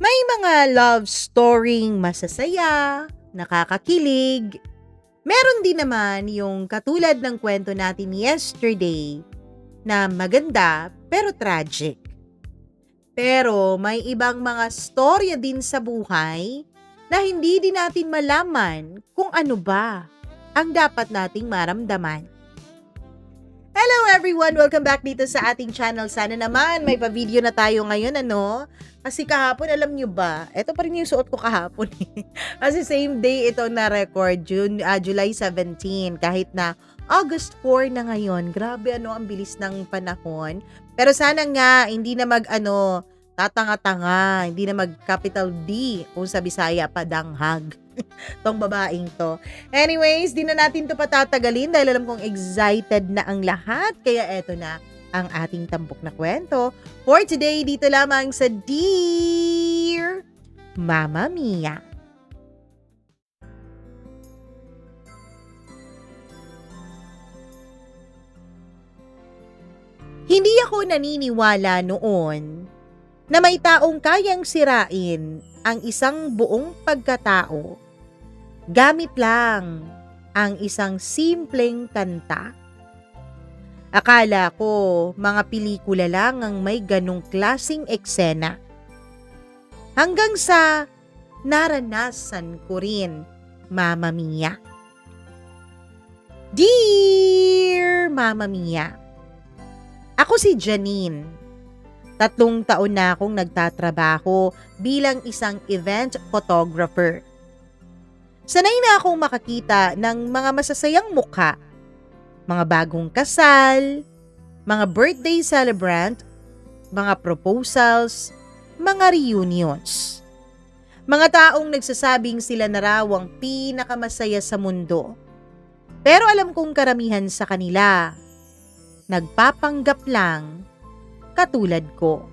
May mga love storying masasaya, nakakakilig. Meron din naman yung katulad ng kwento natin yesterday na maganda pero tragic. Pero may ibang mga storya din sa buhay na hindi din natin malaman kung ano ba ang dapat nating maramdaman. Hello everyone! Welcome back dito sa ating channel. Sana naman may pa-video na tayo ngayon, ano? Kasi kahapon, alam nyo ba, ito pa rin yung suot ko kahapon. Kasi same day ito na-record, July 17, kahit na August 4 na ngayon. Grabe, ang bilis ng panahon. Pero sana nga, hindi na tatanga-tanga, hindi na mag-capital D, kung sa Bisaya, padanghag. Tong babaeng to. Anyways, di na natin to patatagalin dahil alam kong excited na ang lahat. Kaya eto na ang ating tampok na kwento for today dito lamang sa Dear Mama Mia. Hindi ako naniniwala noon na may taong kayang sirain ang isang buong pagkatao gamit lang ang isang simpleng kanta. Akala ko mga pelikula lang ang may ganong klasing eksena. Hanggang sa naranasan ko rin, Mama Mia. Dear Mama Mia, ako si Janine. 3 taon na akong nagtatrabaho bilang isang event photographer. Sanay na akong makakita ng mga masasayang mukha, mga bagong kasal, mga birthday celebrant, mga proposals, mga reunions. Mga taong nagsasabing sila na raw ang pinakamasaya sa mundo. Pero alam kong karamihan sa kanila, nagpapanggap lang katulad ko.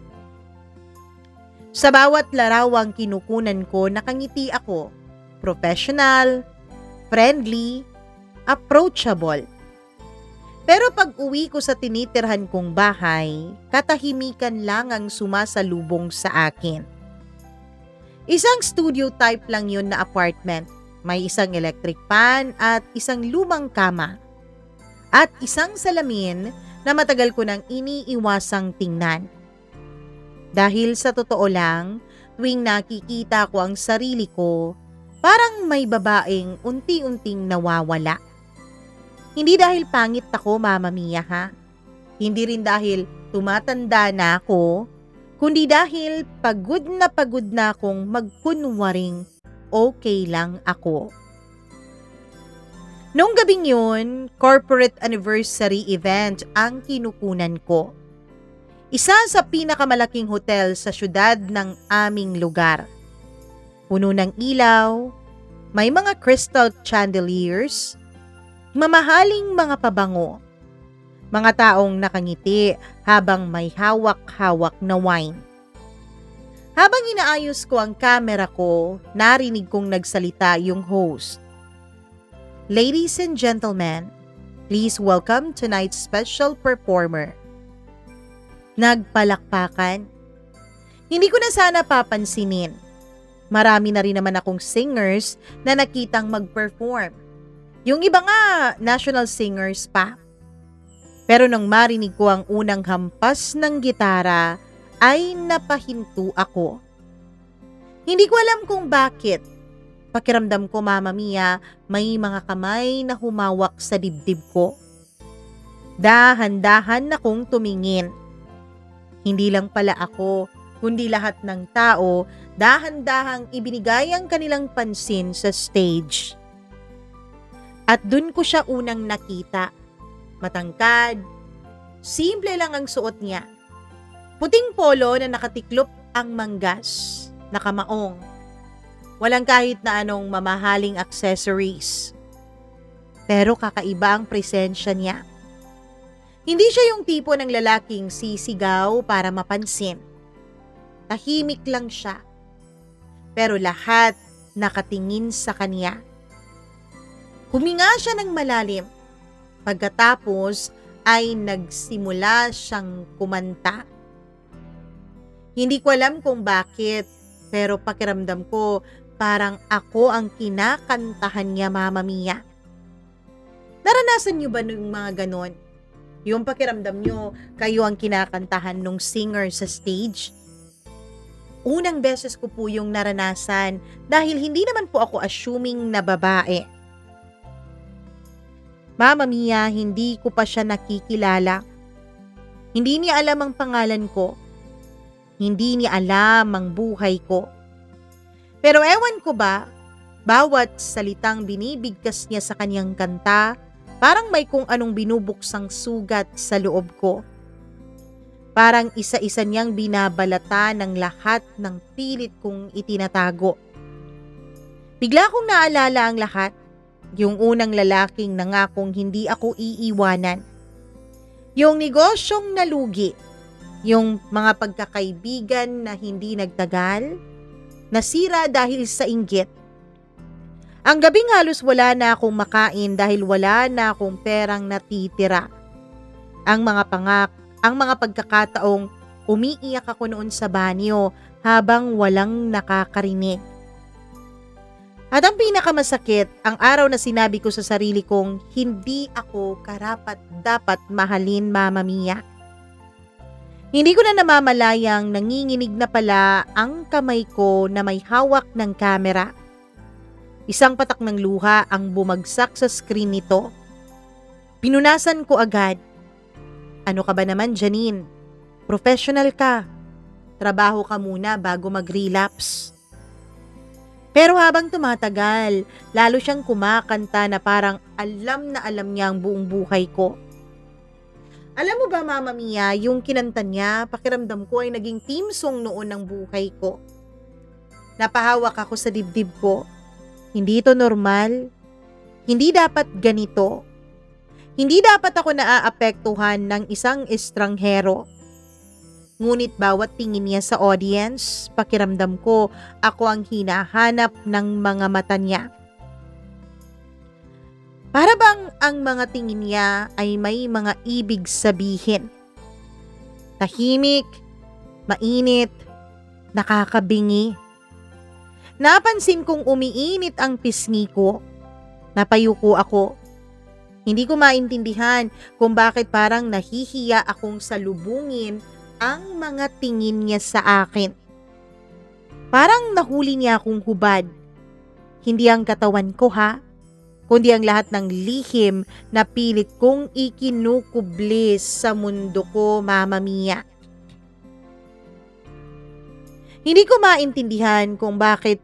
Sa bawat larawang kinukunan ko, nakangiti ako. Professional, friendly, approachable. Pero pag uwi ko sa tinitirhan kong bahay, katahimikan lang ang sumasalubong sa akin. Isang studio type lang yun na apartment. May isang electric fan at isang lumang kama. At isang salamin na matagal ko nang iniiwasang tingnan. Dahil sa totoo lang, tuwing nakikita ko ang sarili ko, parang may babaeng unti-unting nawawala. Hindi dahil pangit ako, Mama Mia, ha? Hindi rin dahil tumatanda na ako, kundi dahil pagod na akong magkunwaring okay lang ako. Noong gabing yun, corporate anniversary event ang kinukunan ko. Isa sa pinakamalaking hotel sa syudad ng aming lugar. Puno ng ilaw, may mga crystal chandeliers, mamahaling mga pabango, mga taong nakangiti habang may hawak-hawak na wine. Habang inaayos ko ang kamera ko, narinig kong nagsalita yung host. Ladies and gentlemen, please welcome tonight's special performer. Nagpalakpakan. Hindi ko na sana papansinin. Marami na rin naman akong singers na nakitang mag-perform. Yung iba nga, national singers pa. Pero nang marinig ko ang unang hampas ng gitara, ay napahinto ako. Hindi ko alam kung bakit. Pakiramdam ko, Mama Mia, may mga kamay na humawak sa dibdib ko. Dahan-dahan akong tumingin. Hindi lang pala ako, kundi lahat ng tao, dahan-dahang ibinigay ang kanilang pansin sa stage. At dun ko siya unang nakita. Matangkad, simple lang ang suot niya. Puting polo na nakatiklop ang manggas, nakamaong. Walang kahit na anong mamahaling accessories. Pero kakaiba ang presensya niya. Hindi siya yung tipo ng lalaking sisigaw para mapansin. Tahimik lang siya. Pero lahat nakatingin sa kanya. Huminga siya ng malalim. Pagkatapos ay nagsimula siyang kumanta. Hindi ko alam kung bakit, Pero pakiramdam ko parang ako ang kinakantahan niya, Mama Mia. Naranasan niyo ba nung mga ganon? Yung pakiramdam niyo, kayo ang kinakantahan nung singer sa stage? Unang beses ko po yung naranasan dahil hindi naman po ako assuming na babae. Mama Mia, hindi ko pa siya nakikilala. Hindi niya alam ang pangalan ko. Hindi niya alam ang buhay ko. Pero ewan ko ba, bawat salitang binibigkas niya sa kanyang kanta, parang may kung anong binubuksang sugat sa loob ko. Parang isa-isa niyang binabalata ng lahat ng pilit kong itinatago. Bigla kong naalala ang lahat. Yung unang lalaking nangakong hindi ako iiwanan. Yung negosyong nalugi. Yung mga pagkakaibigan na hindi nagtagal. Nasira dahil sa inggit. Ang gabing halos wala na akong makain dahil wala na akong perang natitira. Ang mga pagkakataong umiiyak ako noon sa banyo habang walang nakakarinig. At ang pinakamasakit, ang araw na sinabi ko sa sarili kong hindi ako karapat-dapat mahalin, Mama Mia. Hindi ko na namamalayang nanginginig na pala ang kamay ko na may hawak ng kamera. Isang patak ng luha ang bumagsak sa screen nito. Pinunasan ko agad. Ano ka ba naman, Janine? Professional ka. Trabaho ka muna bago mag-relapse. Pero habang tumatagal, lalo siyang kumakanta na parang alam na alam niya ang buong buhay ko. Alam mo ba, Mama Mia, yung kinanta niya, pakiramdam ko ay naging theme song noon ng buhay ko. Napahawak ako sa dibdib ko. Hindi ito normal. Hindi dapat ganito. Hindi dapat ako naaapektuhan ng isang estranghero. Ngunit bawat tingin niya sa audience, pakiramdam ko ako ang hinahanap ng mga mata niya. Para bang ang mga tingin niya ay may mga ibig sabihin. Tahimik, mainit, nakakabingi. Napansin kong umiinit ang pisngi ko. Napayuko ako. Hindi ko maintindihan kung bakit parang nahihiya akong salubungin ang mga tingin niya sa akin. Parang nahuli niya akong hubad. Hindi ang katawan ko kundi ang lahat ng lihim na pilit kong ikinukublis sa mundo ko, Mama Mia. Hindi ko maintindihan kung bakit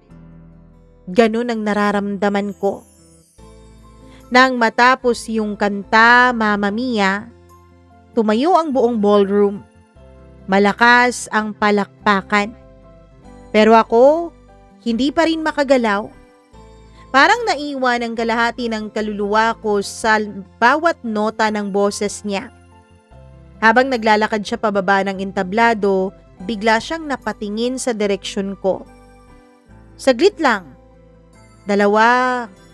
ganun ang nararamdaman ko. Nang matapos yung kanta, Mama Mia, tumayo ang buong ballroom. Malakas ang palakpakan. Pero ako, hindi pa rin makagalaw. Parang naiwan ang kalahati ng kaluluwa ko sa bawat nota ng boses niya. Habang naglalakad siya pababa ng entablado, bigla siyang napatingin sa direksyon ko. Saglit lang. 2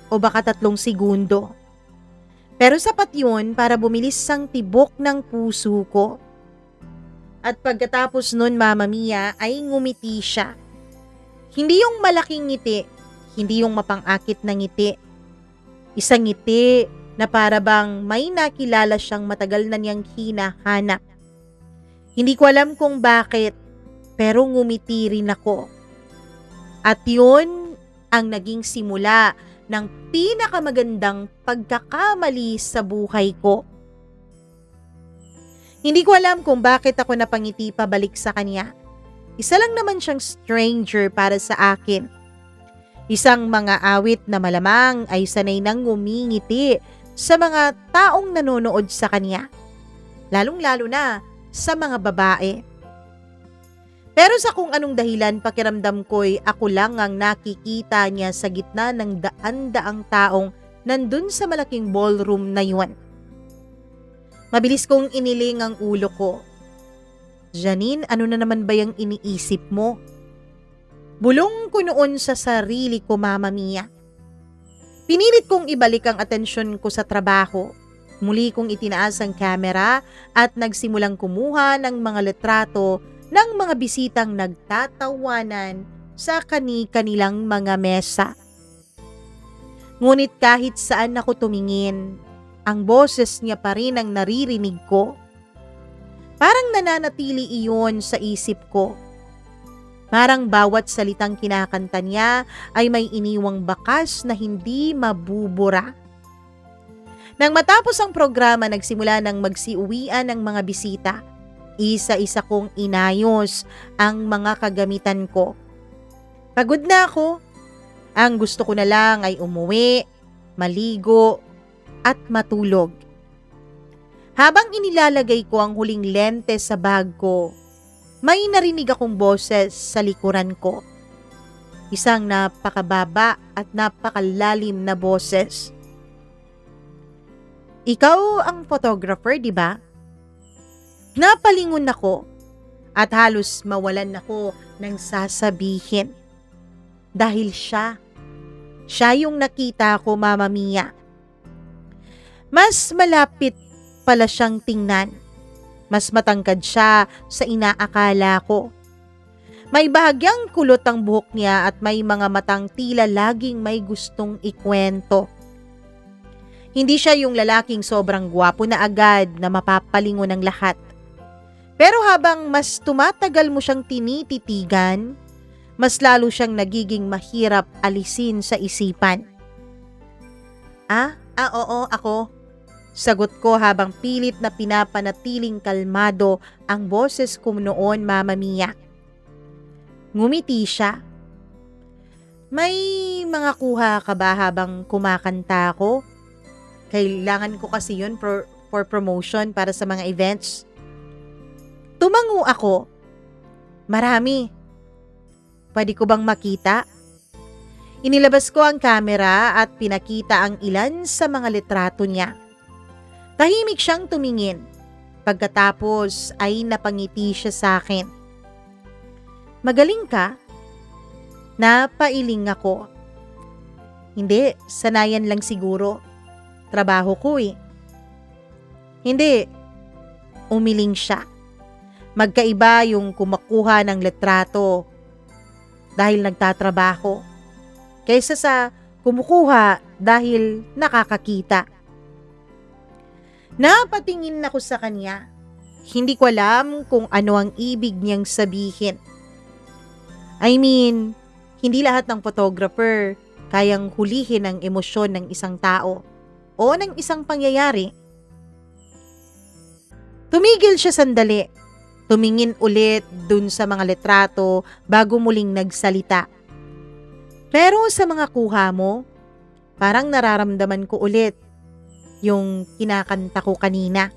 o baka 3 segundo. Pero sapat yun para bumilis ang tibok ng puso ko. At pagkatapos nun, Mama Mia, ay ngumiti siya. Hindi yung malaking ngiti, hindi yung mapang-akit na ngiti. Isang ngiti na para bang may nakilala siyang matagal na niyang hinahanap. Hindi ko alam kung bakit, pero ngumiti rin ako. At yun ang naging simula ng pinakamagandang pagkakamali sa buhay ko. Hindi ko alam kung bakit ako napangiti pabalik sa kanya. Isa lang naman siyang stranger para sa akin. Isang mga awit na malamang ay sanay nang ngumingiti sa mga taong nanonood sa kanya. Lalong-lalo na sa mga babae. Pero sa kung anong dahilan, pakiramdam ko'y ako lang ang nakikita niya sa gitna ng daan-daang taong nandun sa malaking ballroom na yun. Mabilis kong iniling ang ulo ko. Janine, ano na naman ba yung iniisip mo? Bulong ko noon sa sarili ko, Mama Mia. Pinilit kong ibalik ang atensyon ko sa trabaho. Muli kong itinaas ang kamera at nagsimulang kumuha ng mga litrato ng mga bisitang nagtatawanan sa kani-kanilang mga mesa. Ngunit kahit saan ako tumingin, ang boses niya pa rin ang naririnig ko. Parang nananatili iyon sa isip ko. Parang bawat salitang kinakanta niya ay may iniwang bakas na hindi mabubura. Nang matapos ang programa, nagsimula ng magsiuwian ng mga bisita. Isa-isa kong inayos ang mga kagamitan ko. Pagod na ako. Ang gusto ko na lang ay umuwi, maligo, at matulog. Habang inilalagay ko ang huling lente sa bag ko, may narinig akong boses sa likuran ko. Isang napakababa at napakalalim na boses. Ikaw ang photographer, di ba? Napalingon ako at halos mawalan ako ng sasabihin. Dahil siya yung nakita ko, Mama Mia. Mas malapit pala siyang tingnan. Mas matangkad siya sa inaakala ko. May bahagyang kulot ang buhok niya at may mga matang tila laging may gustong ikwento. Hindi siya yung lalaking sobrang gwapo na agad na mapapalingon ng lahat. Pero habang mas tumatagal mo siyang tinititigan, mas lalo siyang nagiging mahirap alisin sa isipan. Oo, ako. Sagot ko habang pilit na pinapanatiling kalmado ang boses ko noon, Mama Mia. Ngumiti siya. May mga kuha ka ba habang kumakanta ako? Kailangan ko kasi yun for promotion para sa mga events. Tumango ako. Marami. Pwede ko bang makita? Inilabas ko ang kamera at pinakita ang ilan sa mga litrato niya. Tahimik siyang tumingin. Pagkatapos ay napangiti siya sa akin. Magaling ka? Napailing ako. Hindi, sanayan lang siguro. Trabaho ko eh. Hindi. Umiling siya. Magkaiba yung kumakuha ng litrato dahil nagtatrabaho kaysa sa kumukuha dahil nakakakita. Napatingin ako sa kanya. Hindi ko alam kung ano ang ibig niyang sabihin. I mean, hindi lahat ng photographer kayang hulihin ang emosyon ng isang tao o ng isang pangyayari. Tumigil siya sandali. Tumingin ulit dun sa mga litrato bago muling nagsalita. Pero sa mga kuha mo, parang nararamdaman ko ulit yung kinakanta ko kanina.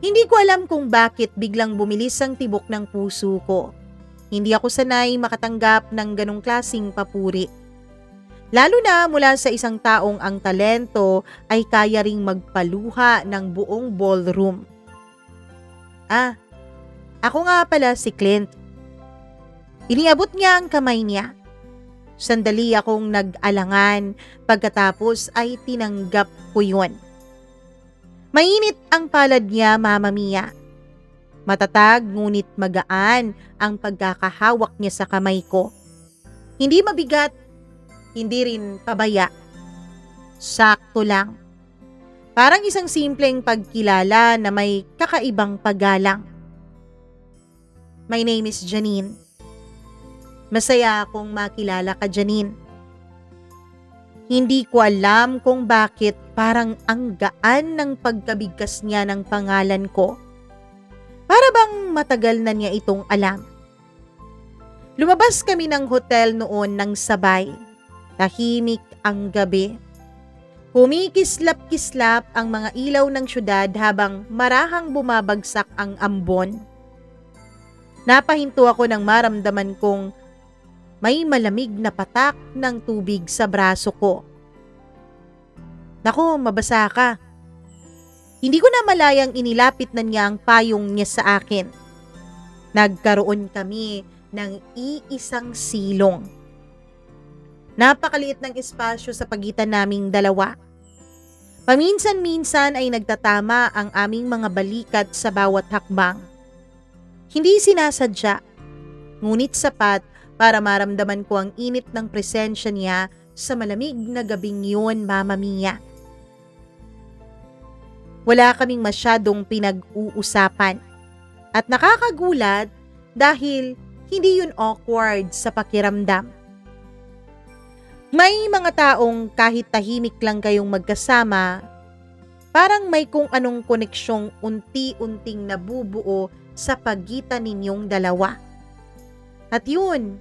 Hindi ko alam kung bakit biglang bumilis ang tibok ng puso ko. Hindi ako sanay makatanggap ng ganong klaseng papuri. Lalo na mula sa isang taong ang talento ay kaya ring magpaluha ng buong ballroom. Ako nga pala si Clint. Iniabot niya ang kamay niya. Sandali akong nag-alangan, pagkatapos ay tinanggap ko yun. Mainit ang palad niya, Mama Mia. Matatag ngunit magaan ang pagkakahawak niya sa kamay ko. Hindi mabigat, hindi rin pabaya. Sakto lang. Parang isang simpleng pagkilala na may kakaibang paggalang. My name is Janine. Masaya akong makilala ka, Janine. Hindi ko alam kung bakit parang ang gaan ng pagkabigkas niya ng pangalan ko. Para bang matagal na niya itong alam. Lumabas kami ng hotel noon ng sabay. Tahimik ang gabi. Kumikislap-kislap ang mga ilaw ng syudad habang marahang bumabagsak ang ambon. Napahinto ako nang maramdaman kong may malamig na patak ng tubig sa braso ko. Naku, mabasa ka. Hindi ko na malayang inilapit na niya ang payong niya sa akin. Nagkaroon kami ng iisang silong. Napakaliit ng espasyo sa pagitan naming dalawa. Paminsan-minsan ay nagtatama ang aming mga balikat sa bawat hakbang. Hindi sinasadya. ngunit sapat para maramdaman ko ang init ng presensya niya sa malamig na gabing yun, Mama Mia. Wala kaming masyadong pinag-uusapan at nakakagulat dahil hindi yun awkward sa pakiramdam. May mga taong kahit tahimik lang kayong magkasama, parang may kung anong koneksyong unti-unting nabubuo sa pagitan ninyong dalawa. At yun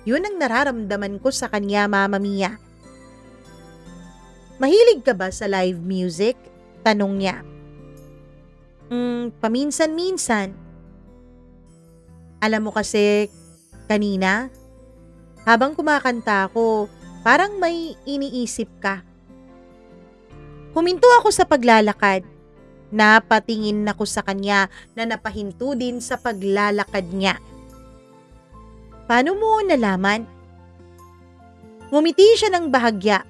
ang nararamdaman ko sa kanya, Mama Mia. Mahilig ka ba sa live music? Tanong niya. Paminsan-minsan. Alam mo kasi, kanina, habang kumakanta ako, parang may iniisip ka. Huminto ako sa paglalakad. Napatingin ako sa kanya na napahinto din sa paglalakad niya. Paano mo nalaman? Ngumiti siya ng bahagya.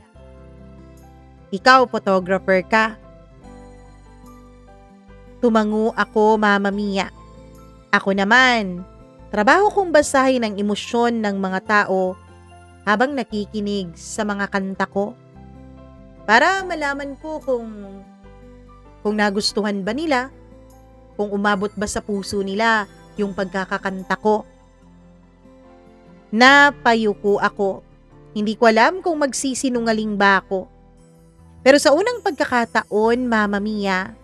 Ikaw, photographer ka. Tumango ako, Mama Mia. Ako naman, trabaho kong basahin ang emosyon ng mga tao habang nakikinig sa mga kanta ko. Para malaman ko kung nagustuhan ba nila, kung umabot ba sa puso nila yung pagkakakanta ko. Napayuko ako. Hindi ko alam kung magsisinungaling ba ako. Pero sa unang pagkakataon, Mama Mia,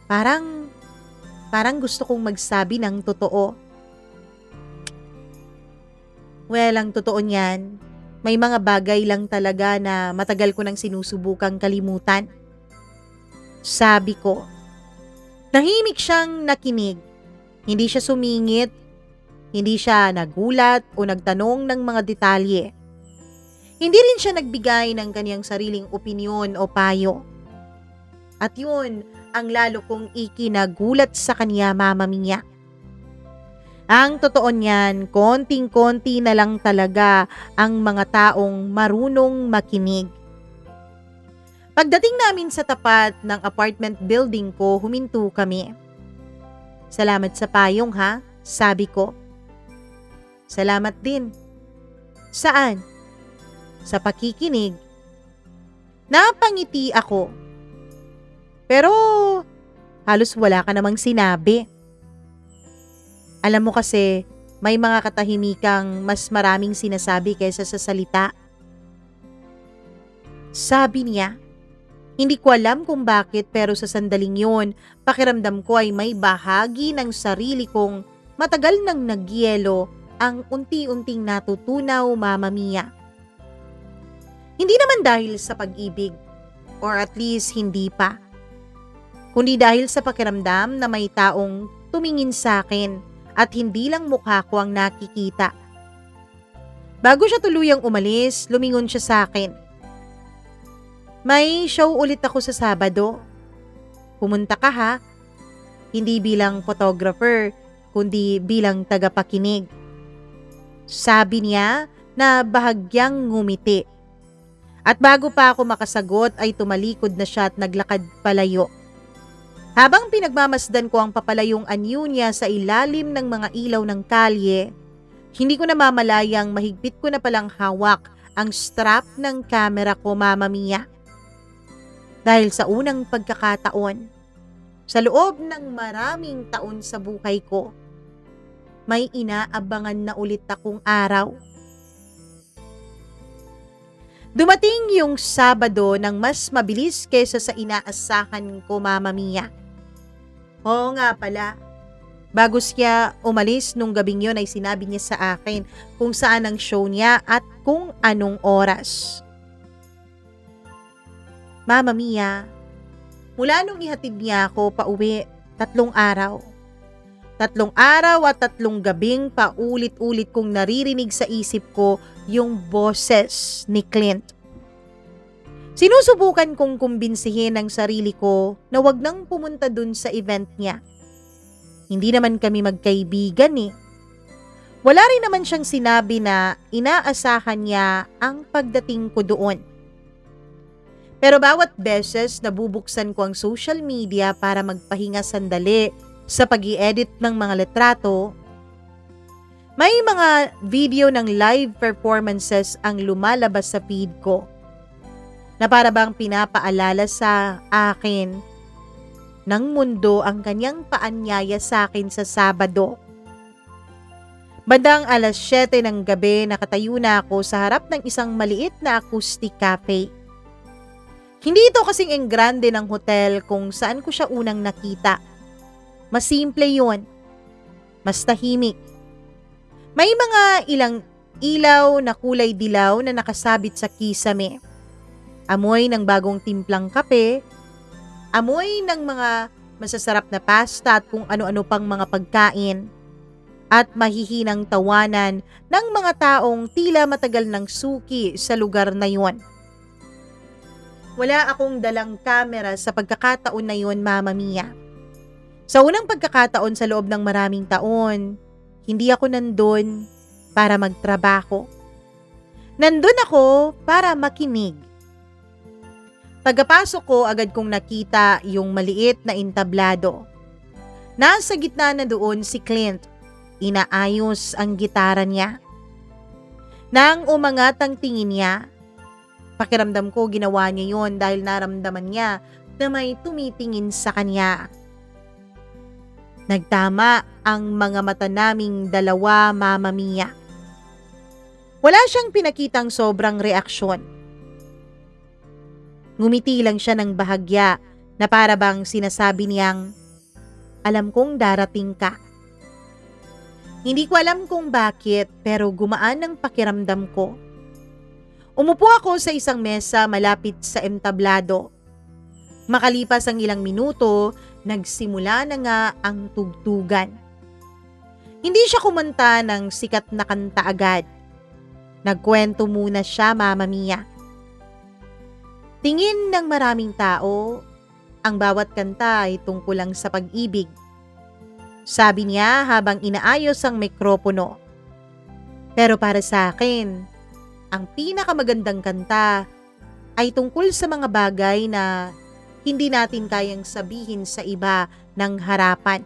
parang gusto kong magsabi ng totoo. Well, ang totoo niyan, may mga bagay lang talaga na matagal ko nang sinusubukang kalimutan. Sabi ko. Tahimik siyang nakinig. Hindi siya sumingit, hindi siya nagulat o nagtanong ng mga detalye. Hindi rin siya nagbigay ng kanyang sariling opinyon o payo. At yun ang lalo kong ikinagulat sa kanya, Mama Mia. Ang totoo niyan, konting-konti na lang talaga ang mga taong marunong makinig. Pagdating namin sa tapat ng apartment building ko, huminto kami. Salamat sa payong ha, sabi ko. Salamat din. Saan? Sa pakikinig. Napangiti ako. Pero halos wala ka namang sinabi. Alam mo kasi, may mga katahimikang mas maraming sinasabi kaysa sa salita. Sabi niya. Hindi ko alam kung bakit pero sa sandaling yun, pakiramdam ko ay may bahagi ng sarili kong matagal nang nagyelo ang unti-unting natutunaw, Mama Mia. Hindi naman dahil sa pag-ibig, or at least hindi pa. Kundi dahil sa pakiramdam na may taong tumingin sa akin at hindi lang mukha ko ang nakikita. Bago siya tuluyang umalis, lumingon siya sa akin. May show ulit ako sa Sabado. Pumunta ka ha? Hindi bilang photographer, kundi bilang tagapakinig. Sabi niya na bahagyang ngumiti. At bago pa ako makasagot ay tumalikod na siya at naglakad palayo. Habang pinagmamasdan ko ang papalayong anyo niya sa ilalim ng mga ilaw ng kalye, hindi ko namamalayang mahigpit ko na palang hawak ang strap ng camera ko, Mama Mia. Dahil sa unang pagkakataon, sa loob ng maraming taon sa buhay ko, may inaabangan na ulit akong araw. Dumating yung Sabado ng mas mabilis kaysa sa inaasahan ko, Mama Mia. Oo nga pala, bago siya umalis nung gabing yun ay sinabi niya sa akin kung saan ang show niya at kung anong oras. Mama Mia, mula nung ihatid niya ako pauwi, 3 araw. 3 araw at 3 gabing paulit-ulit kong naririnig sa isip ko yung boses ni Clint. Sinusubukan kong kumbinsihin ang sarili ko na wag nang pumunta dun sa event niya. Hindi naman kami magkaibigan eh. Wala rin naman siyang sinabi na inaasahan niya ang pagdating ko doon. Pero bawat beses na bubuksan ko ang social media para magpahinga sandali sa pag-i-edit ng mga litrato, May mga video ng live performances ang lumalabas sa feed ko na para bang pinapaalala sa akin ng mundo ang kanyang paanyaya sa akin sa Sabado. Bandang 7:00 ng gabi nakatayo na ako sa harap ng isang maliit na acoustic cafe. Hindi ito kasing enggrande ng hotel kung saan ko siya unang nakita. Mas simple yun. Mas tahimik. May mga ilang ilaw na kulay dilaw na nakasabit sa kisame. Amoy ng bagong timplang kape. Amoy ng mga masasarap na pasta at kung ano-ano pang mga pagkain. At mahihinang tawanan ng mga taong tila matagal ng suki sa lugar na yon. Wala akong dalang kamera sa pagkakataon na yon, Mama Mia. Sa unang pagkakataon sa loob ng maraming taon, hindi ako nandun para magtrabaho. Nandun ako para makinig. Pagkapasok ko, agad kong nakita yung maliit na entablado. Nasa gitna na doon si Clint. Inaayos ang gitara niya. Nang umangat ang tingin niya, pakiramdam ko ginawa niya yon dahil naramdaman niya na may tumitingin sa kanya. Nagtama ang mga mata naming dalawa, Mama Mia. Wala siyang pinakitang sobrang reaksyon. Ngumiti lang siya ng bahagya na para bang sinasabi niyang, "Alam kong darating ka." Hindi ko alam kung bakit pero gumaan ang pakiramdam ko. Umupo ako sa isang mesa malapit sa entablado. Makalipas ang ilang minuto, nagsimula na nga ang tugtugan. Hindi siya kumanta ng sikat na kanta agad. Nagkwento muna siya, Mama Mia. Tingin ng maraming tao, ang bawat kanta ay tungkol lang sa pag-ibig. Sabi niya habang inaayos ang mikropono. Pero para sa akin, ang pinakamagandang kanta ay tungkol sa mga bagay na hindi natin kayang sabihin sa iba ng harapan.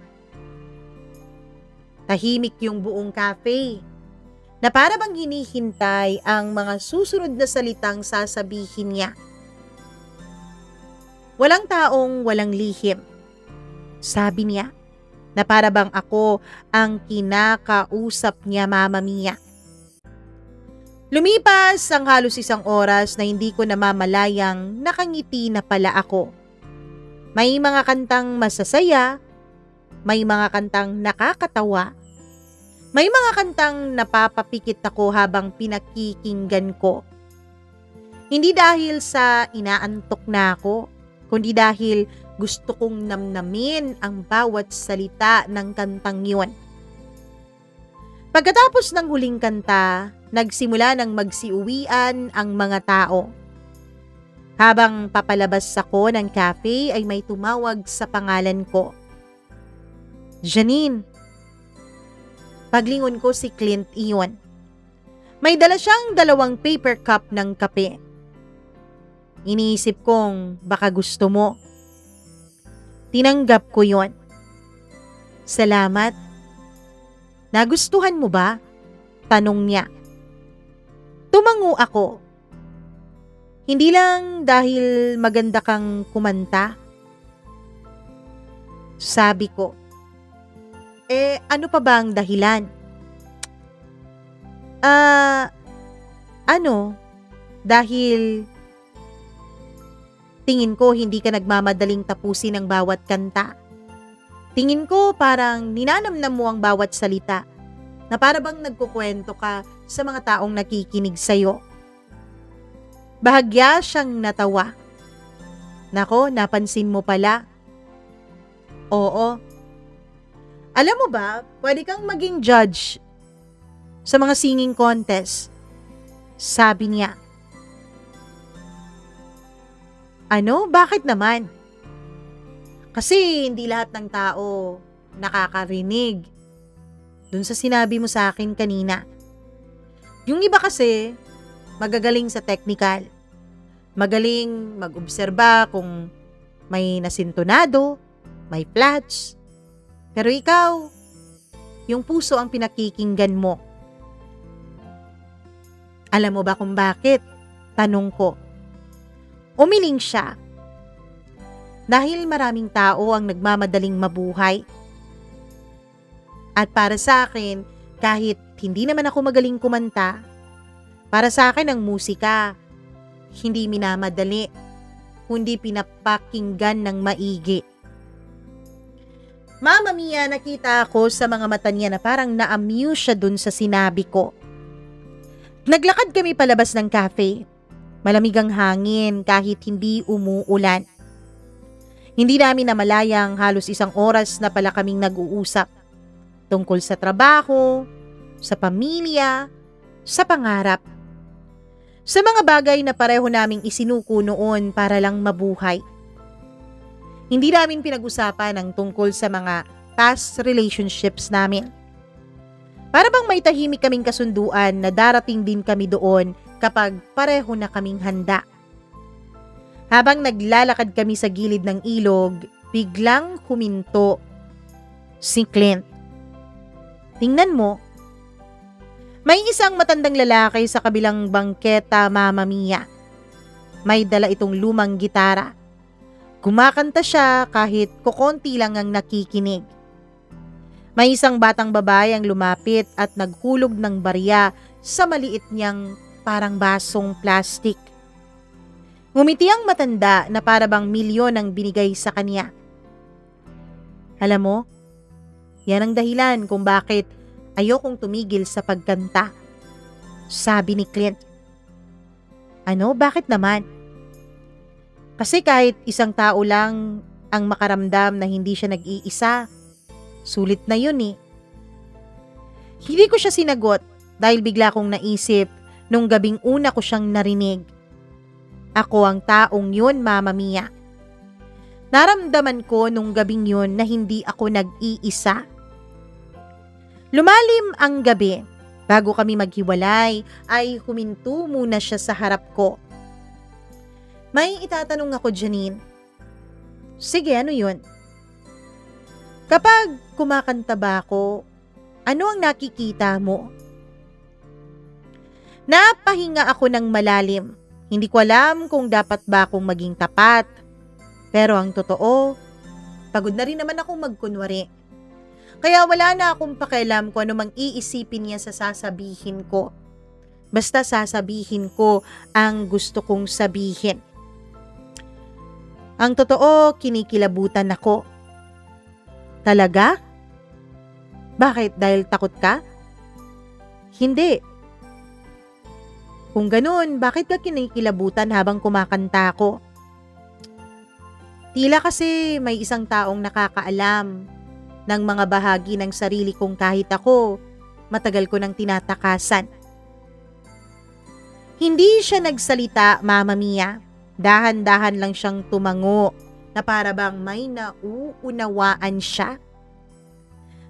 Tahimik yung buong cafe na para bang hinihintay ang mga susunod na salitang sasabihin niya. Walang taong walang lihim, sabi niya, na para bang ako ang kinakausap niya, Mama Mia. Lumipas ang halos 1 oras na hindi ko namamalayang nakangiti na pala ako. May mga kantang masasaya, may mga kantang nakakatawa, may mga kantang napapapikit ako habang pinakikinggan ko. Hindi dahil sa inaantok na ako, kundi dahil gusto kong namnamin ang bawat salita ng kantang yun. Pagkatapos ng huling kanta, nagsimula ng magsiuwian ang mga tao. Habang papalabas ako ng cafe ay may tumawag sa pangalan ko. Janine. Paglingon ko si Clint iyon. May dala siyang 2 paper cup ng kape. Iniisip kong baka gusto mo. Tinanggap ko yon. Salamat. Nagustuhan mo ba? Tanong niya. Tumango ako. Hindi lang dahil maganda kang kumanta. Sabi ko. Ano pa ba ang dahilan? Dahil tingin ko hindi ka nagmamadaling tapusin ang bawat kanta. Tingin ko parang ninanamnam mo ang bawat salita na para bang nagkukwento ka sa mga taong nakikinig sa'yo. Bahagya siyang natawa. Nako, napansin mo pala. Oo. Alam mo ba, pwede kang maging judge sa mga singing contest. Sabi niya. Ano? Bakit naman? Kasi hindi lahat ng tao nakakarinig dun sa sinabi mo sa akin kanina. Yung iba kasi, magagaling sa technical. Magaling mag-obserba kung may nasintonado, may flats. Pero ikaw, yung puso ang pinakikinggan mo. Alam mo ba kung bakit? Tanong ko. Umiling siya. Dahil maraming tao ang nagmamadaling mabuhay. At para sa akin, kahit hindi naman ako magaling kumanta, para sa akin ang musika, hindi minamadali, kundi pinapakinggan ng maigi. Mama Mia, nakita ako sa mga mata niya na parang na-amuse siya dun sa sinabi ko. Naglakad kami palabas ng cafe. Malamig ang hangin kahit hindi umuulan. Hindi namin namalayang halos 1 oras na pala kaming nag-uusap. Tungkol sa trabaho, sa pamilya, sa pangarap. Sa mga bagay na pareho naming isinuko noon para lang mabuhay. Hindi namin pinag-usapan ang tungkol sa mga past relationships namin. Para bang may tahimik kaming kasunduan na darating din kami doon kapag pareho na kaming handa. Habang naglalakad kami sa gilid ng ilog, biglang huminto si Clint. Tingnan mo, may isang matandang lalaki sa kabilang bangketa, Mama Mia. May dala itong lumang gitara. Kumakanta siya kahit kukonti lang ang nakikinig. May isang batang babae ang lumapit at naghulog ng barya sa maliit niyang parang basong plastik. Ngumiti ang matanda na para bang milyon ang binigay sa kanya. Alam mo, yan ang dahilan kung bakit ayokong tumigil sa pagkanta. Sabi ni Clint. Ano? Bakit naman? Kasi kahit isang tao lang ang makaramdam na hindi siya nag-iisa, sulit na yun eh. Hindi ko siya sinagot dahil bigla kong naisip nung gabing una ko siyang narinig. Ako ang taong yun, Mama Mia. Naramdaman ko nung gabing yun na hindi ako nag-iisa. Lumalim ang gabi. Bago kami maghiwalay, ay huminto muna siya sa harap ko. May itatanong ako, Janine. Sige, ano yun? Kapag kumakanta ba ako, ano ang nakikita mo? Napahinga ako ng malalim. Hindi ko alam kung dapat ba akong maging tapat. Pero ang totoo, pagod na rin naman akong magkunwari. Kaya wala na akong pakialam kung ano mang iisipin niya sa sasabihin ko. Basta sasabihin ko ang gusto kong sabihin. Ang totoo, kinikilabutan ako. Talaga? Bakit? Dahil takot ka? Hindi. Kung ganun, bakit ka kinikilabutan habang kumakanta ako? Tila kasi may isang taong nakakaalam ng mga bahagi ng sarili kong kahit ako, matagal ko nang tinatakasan. Hindi siya nagsalita, Mama Mia. Dahan-dahan lang siyang tumango na para bang may nauunawaan siya.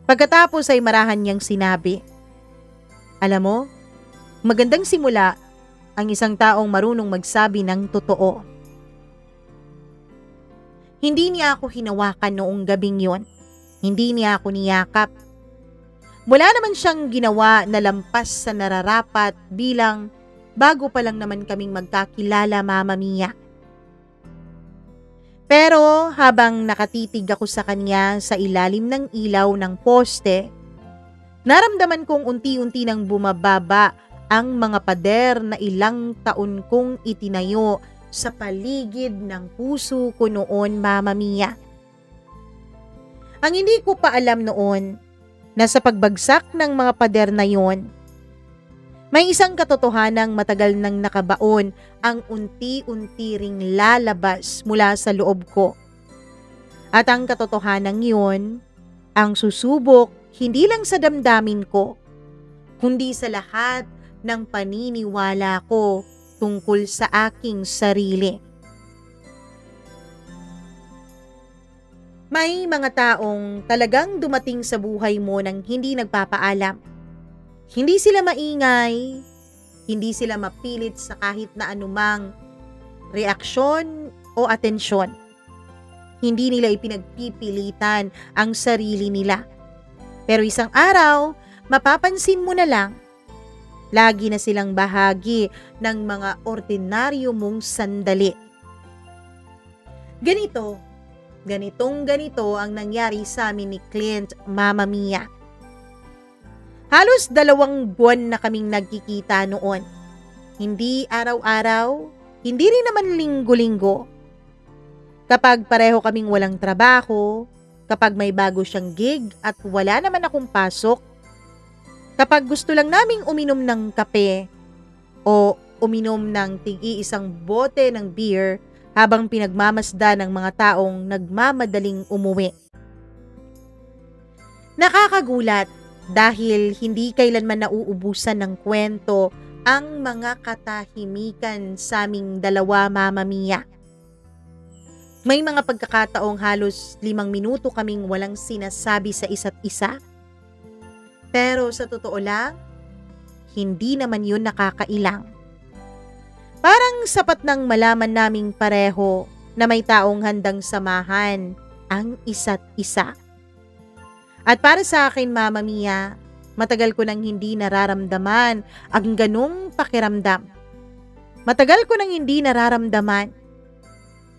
Pagkatapos ay marahan niyang sinabi, alam mo, magandang simula ang isang taong marunong magsabi ng totoo. Hindi niya ako hinawakan noong gabing yon. Hindi niya ako niyakap. Wala naman siyang ginawa na lampas sa nararapat bilang bago pa lang naman kaming magkakilala, Mama Mia. Pero habang nakatitig ako sa kanya sa ilalim ng ilaw ng poste, naramdaman kong unti-unti nang bumababa ang mga pader na ilang taon kong itinayo sa paligid ng puso ko noon, Mama Mia. Ang hindi ko pa alam noon na sa pagbagsak ng mga pader na yon, may isang katotohanang matagal nang nakabaon ang unti-unti ring lalabas mula sa loob ko. At ang katotohanang yon, ang susubok hindi lang sa damdamin ko, kundi sa lahat ng paniniwala ko tungkol sa aking sarili. May mga taong talagang dumating sa buhay mo nang hindi nagpapaalam. Hindi sila maingay, hindi sila mapilit sa kahit na anumang reaksyon o atensyon. Hindi nila ipinagpipilitan ang sarili nila. Pero isang araw, mapapansin mo na lang, lagi na silang bahagi ng mga ordinaryo mong sandali. Ganitong ganito ang nangyari sa amin ni Clint, Mama Mia. Halos 2 buwan na kaming nagkikita noon. Hindi araw-araw, hindi rin naman linggo-linggo. Kapag pareho kaming walang trabaho, kapag may bago siyang gig at wala naman akong pasok, kapag gusto lang naming uminom ng kape o uminom ng tig-iisang bote ng beer habang pinagmamasda ng mga taong nagmamadaling umuwi. Nakakagulat dahil hindi kailanman nauubusan ng kwento ang mga katahimikan sa aming dalawa, Mama Mia. May mga pagkakataong halos 5 minuto kaming walang sinasabi sa isa't isa. Pero sa totoo lang, hindi naman yun nakakailang. Parang sapat nang malaman naming pareho na may taong handang samahan ang isa't isa. At para sa akin, Mama Mia, matagal ko nang hindi nararamdaman ang ganong pakiramdam. Matagal ko nang hindi nararamdaman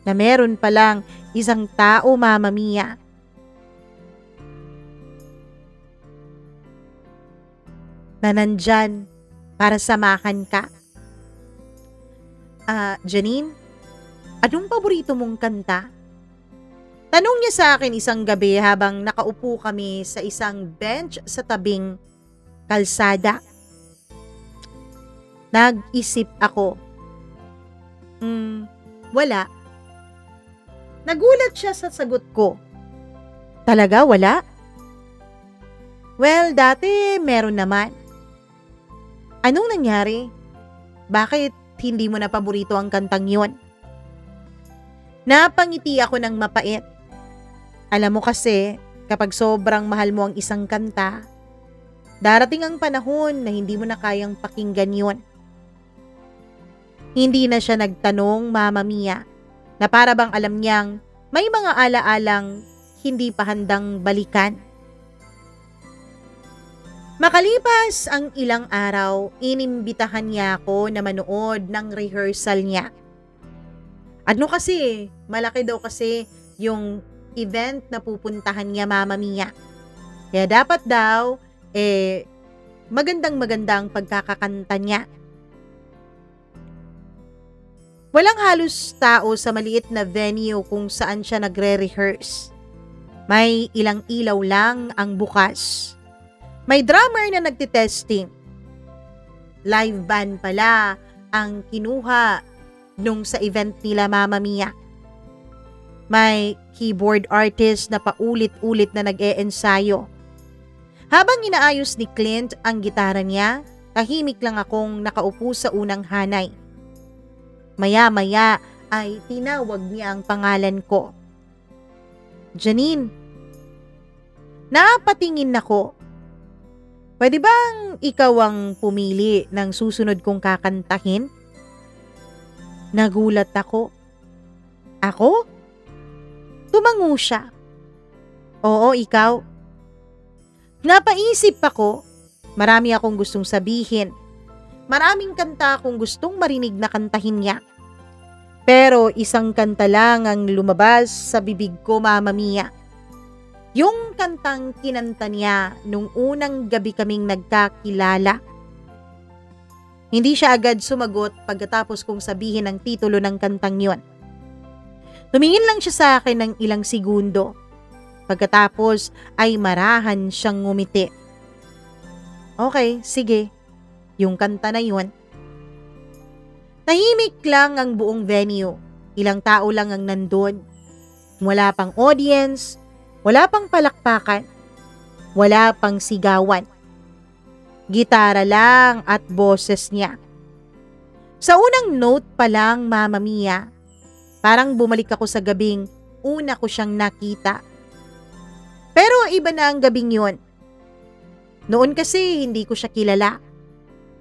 na meron palang isang tao, Mama Mia, na nandyan para samahan ka. Janine, anong paborito mong kanta? Tanong niya sa akin isang gabi habang nakaupo kami sa isang bench sa tabing kalsada. Nag-isip ako. Wala. Nagulat siya sa sagot ko. Talaga wala? Well, dati meron naman. Anong nangyari? Bakit hindi mo na paborito ang kantang yun? Napangiti ako ng mapait. Alam mo kasi, kapag sobrang mahal mo ang isang kanta, darating ang panahon na hindi mo na kayang pakinggan yun. Hindi na siya nagtanong, Mama Mia, na para bang alam niyang may mga alaalang hindi pa handang balikan. Makalipas ang ilang araw, inimbitahan niya ako na manood ng rehearsal niya. Ano kasi, malaki daw kasi yung event na pupuntahan niya, Mama Mia. Kaya dapat daw, magandang-maganda ang pagkakakanta niya. Walang halos tao sa maliit na venue kung saan siya nagre-rehearse. May ilang ilaw lang ang bukas. May drummer na nagtitesting. Live band pala ang kinuha nung sa event nila, Mama Mia. May keyboard artist na paulit-ulit na nag-e-ensayo. Habang inaayos ni Clint ang gitara niya, tahimik lang akong nakaupo sa unang hanay. Maya-maya ay tinawag niya ang pangalan ko. Janine. Napatingin ako. Pwede bang ikaw ang pumili ng susunod kong kakantahin? Nagulat ako. Ako? Tumango siya. Oo, ikaw. Napaisip ako. Marami akong gustong sabihin. Maraming kanta akong gustong marinig na kantahin niya. Pero isang kanta lang ang lumabas sa bibig ko, Mama Mia. Yung kantang kinanta niya nung unang gabi kaming nagkakilala. Hindi siya agad sumagot pagkatapos kong sabihin ang titulo ng kantang yon. Tumingin lang siya sa akin ng ilang segundo. Pagkatapos ay marahan siyang ngumiti. Okay, sige. Yung kanta na yun. Tahimik lang ang buong venue. Ilang tao lang ang nandun. Wala pang audience, wala pang palakpakan, wala pang sigawan. Gitara lang at boses niya. Sa unang note pa lang, Mama Mia, parang bumalik ako sa gabing una ko siyang nakita. Pero iba na ang gabing yun. Noon kasi hindi ko siya kilala.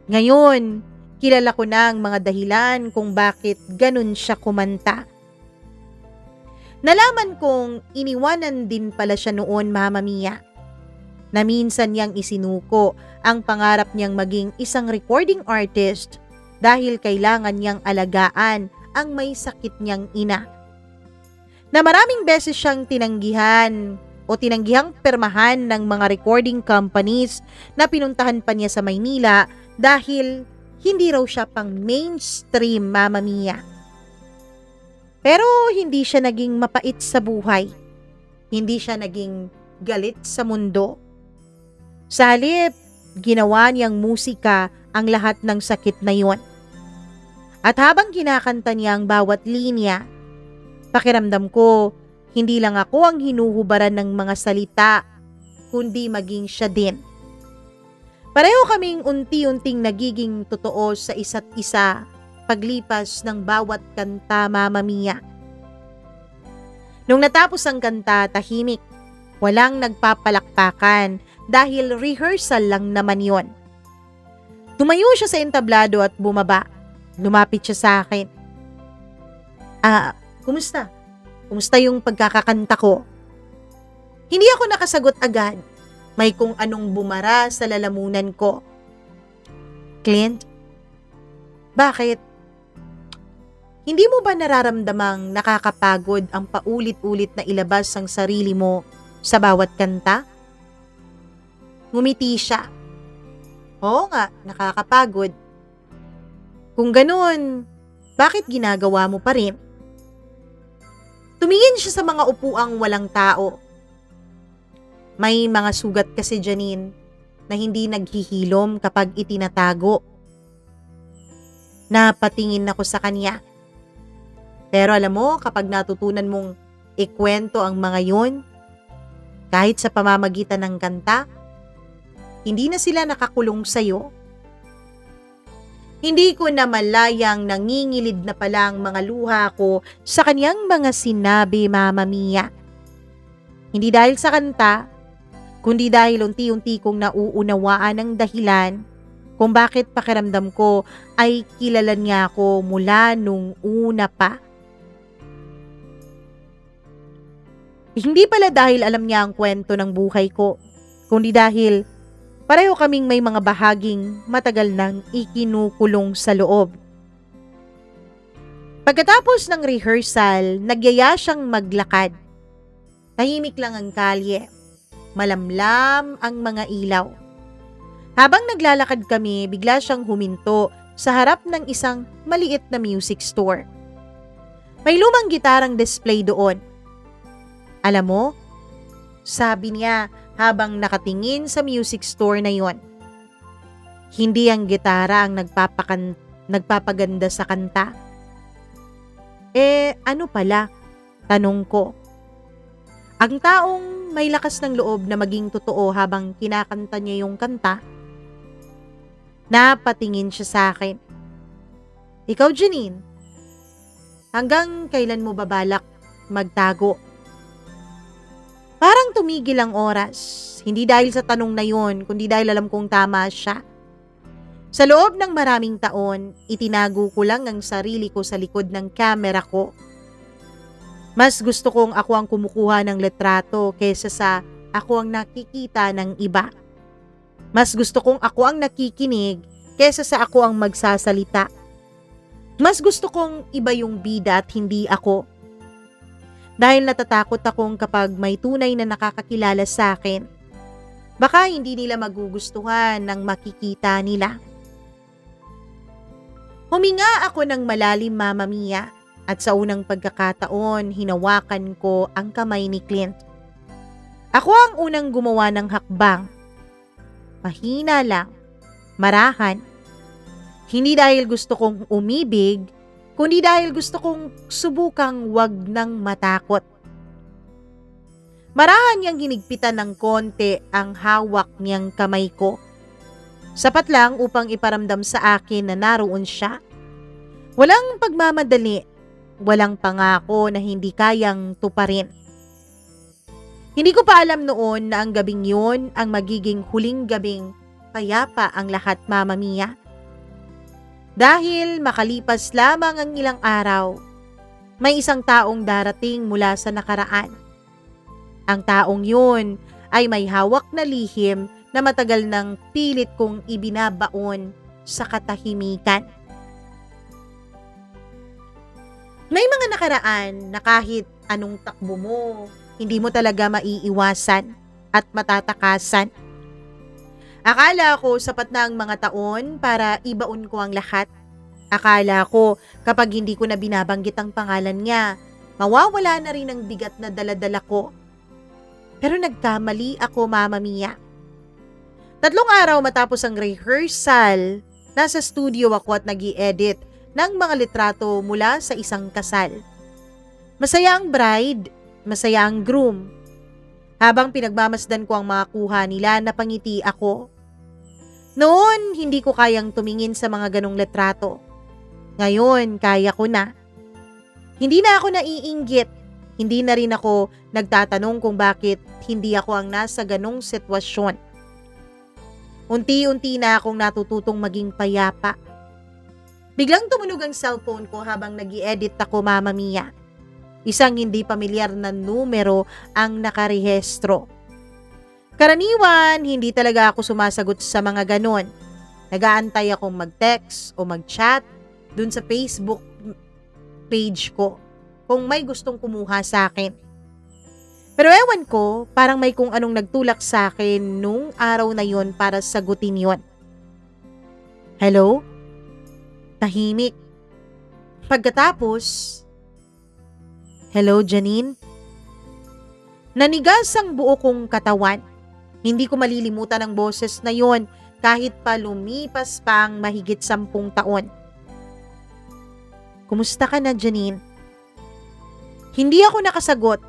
Ngayon, kilala ko na ang mga dahilan kung bakit ganun siya kumanta. Nalaman kong iniwanan din pala siya noon, Mama Mia. na minsan niyang isinuko ang pangarap niyang maging isang recording artist dahil kailangan niyang alagaan ang may sakit niyang ina. Na maraming beses siyang tinanggihang pirmahan ng mga recording companies na pinuntahan pa niya sa Maynila dahil hindi raw siya pang mainstream, Mamma Mia. Pero hindi siya naging mapait sa buhay. Hindi siya naging galit sa mundo. Sa halip, ginawa niyang musika ang lahat ng sakit na yon. At habang kinakanta niya ang bawat linya, pakiramdam ko, hindi lang ako ang hinuhubaran ng mga salita, kundi maging siya din. Pareho kaming unti-unting nagiging totoo sa isa't isa paglipas ng bawat kanta, Mamma Mia. Nung natapos ang kanta, tahimik. Walang nagpapalakpakan dahil rehearsal lang naman yon. Tumayo siya sa entablado at bumaba. Lumapit siya sa akin. Kumusta? Kumusta yung pagkakakanta ko? Hindi ako nakasagot agad. May kung anong bumara sa lalamunan ko. Clint, bakit? Hindi mo ba nararamdamang nakakapagod ang paulit-ulit na ilabas ang sarili mo sa bawat kanta? Ngumiti siya. Oo nga, nakakapagod. Kung ganun, bakit ginagawa mo pa rin? Tumingin siya sa mga upuang walang tao. May mga sugat kasi, Janine, na hindi naghihilom kapag itinatago. Napatingin ako sa kanya. Pero alam mo, kapag natutunan mong ikwento ang mga yun, kahit sa pamamagitan ng kanta, hindi na sila nakakulong sa'yo. Hindi ko na malayang nangingilid na pala ang mga luha ko sa kanyang mga sinabi, Mamma Mia. Hindi dahil sa kanta, kundi dahil unti-unti kong nauunawaan ang dahilan kung bakit pakiramdam ko ay kilala niya ako mula nung una pa. Hindi pala dahil alam niya ang kwento ng buhay ko, kundi dahil pareho kaming may mga bahaging matagal nang ikinukulong sa loob. Pagkatapos ng rehearsal, nagyaya siyang maglakad. Tahimik lang ang kalye. Malamlam ang mga ilaw. Habang naglalakad kami, bigla siyang huminto sa harap ng isang maliit na music store. May lumang gitarang display doon. Alam mo, sabi niya habang nakatingin sa music store na yon, hindi ang gitara ang nagpapaganda sa kanta. Ano pala? Tanong ko. Ang taong may lakas ng loob na maging totoo habang kinakanta niya yung kanta. Napatingin siya sa akin. Ikaw, Janine, hanggang kailan mo babalak magtago? Parang tumigil ang oras. Hindi dahil sa tanong na yon, kundi dahil alam kong tama siya. Sa loob ng maraming taon, itinago ko lang ang sarili ko sa likod ng kamera ko. Mas gusto kong ako ang kumukuha ng litrato kaysa sa ako ang nakikita ng iba. Mas gusto kong ako ang nakikinig kaysa sa ako ang magsasalita. Mas gusto kong iba yung bida at hindi ako. Dahil natatakot akong kapag may tunay na nakakakilala sa akin, baka hindi nila magugustuhan ng makikita nila. Huminga ako ng malalim, Mamma Mia, at sa unang pagkakataon, hinawakan ko ang kamay ni Clint. Ako ang unang gumawa ng hakbang. Mahina lang, marahan. Hindi dahil gusto kong umibig, kundi dahil gusto kong subukang wag nang matakot. Marahan niyang hinigpitan ng konti ang hawak niyang kamay ko. Sapat lang upang iparamdam sa akin na naroon siya. Walang pagmamadali, walang pangako na hindi kayang tuparin. Hindi ko pa alam noon na ang gabing yun ang magiging huling gabing payapa ang lahat, Mamma Mia. Dahil makalipas lamang ang ilang araw, may isang taong darating mula sa nakaraan. Ang taong yun ay may hawak na lihim na matagal nang pilit kong ibinabaon sa katahimikan. May mga nakaraan na kahit anong takbo mo, hindi mo talaga maiiwasan at matatakasan. Akala ko sapat na ang mga taon para ibaon ko ang lahat. Akala ko kapag hindi ko na binabanggit ang pangalan niya, mawawala na rin ang bigat na daladala ko. Pero nagkamali ako, Mama Mia. 3 araw matapos ang rehearsal, nasa studio ako at nag-i-edit ng mga litrato mula sa isang kasal. Masaya ang bride, masaya ang groom. Habang pinagmamasdan ko ang mga kuha nila, napangiti ako. Noon, hindi ko kayang tumingin sa mga ganong litrato. Ngayon, kaya ko na. Hindi na ako naiinggit. Hindi na rin ako nagtatanong kung bakit hindi ako ang nasa ganong sitwasyon. Unti-unti na akong natututong maging payapa. Biglang tumunog ang cellphone ko habang nag-i-edit ako, Mama Mia. Isang hindi pamilyar na numero ang nakarehistro. Karaniwan, hindi talaga ako sumasagot sa mga ganon. Nag-aantay akong mag-text o mag-chat dun sa Facebook page ko kung may gustong kumuha sa akin. Pero ewan ko, parang may kung anong nagtulak sa akin nung araw na yon para sagutin yon. Hello? Tahimik. Pagkatapos, hello, Janine? Nanigas ang buo kong katawan. Hindi ko malilimutan ang boses na yon kahit pa lumipas pa ang mahigit 10 taon. Kumusta ka na, Janine? Hindi ako nakasagot.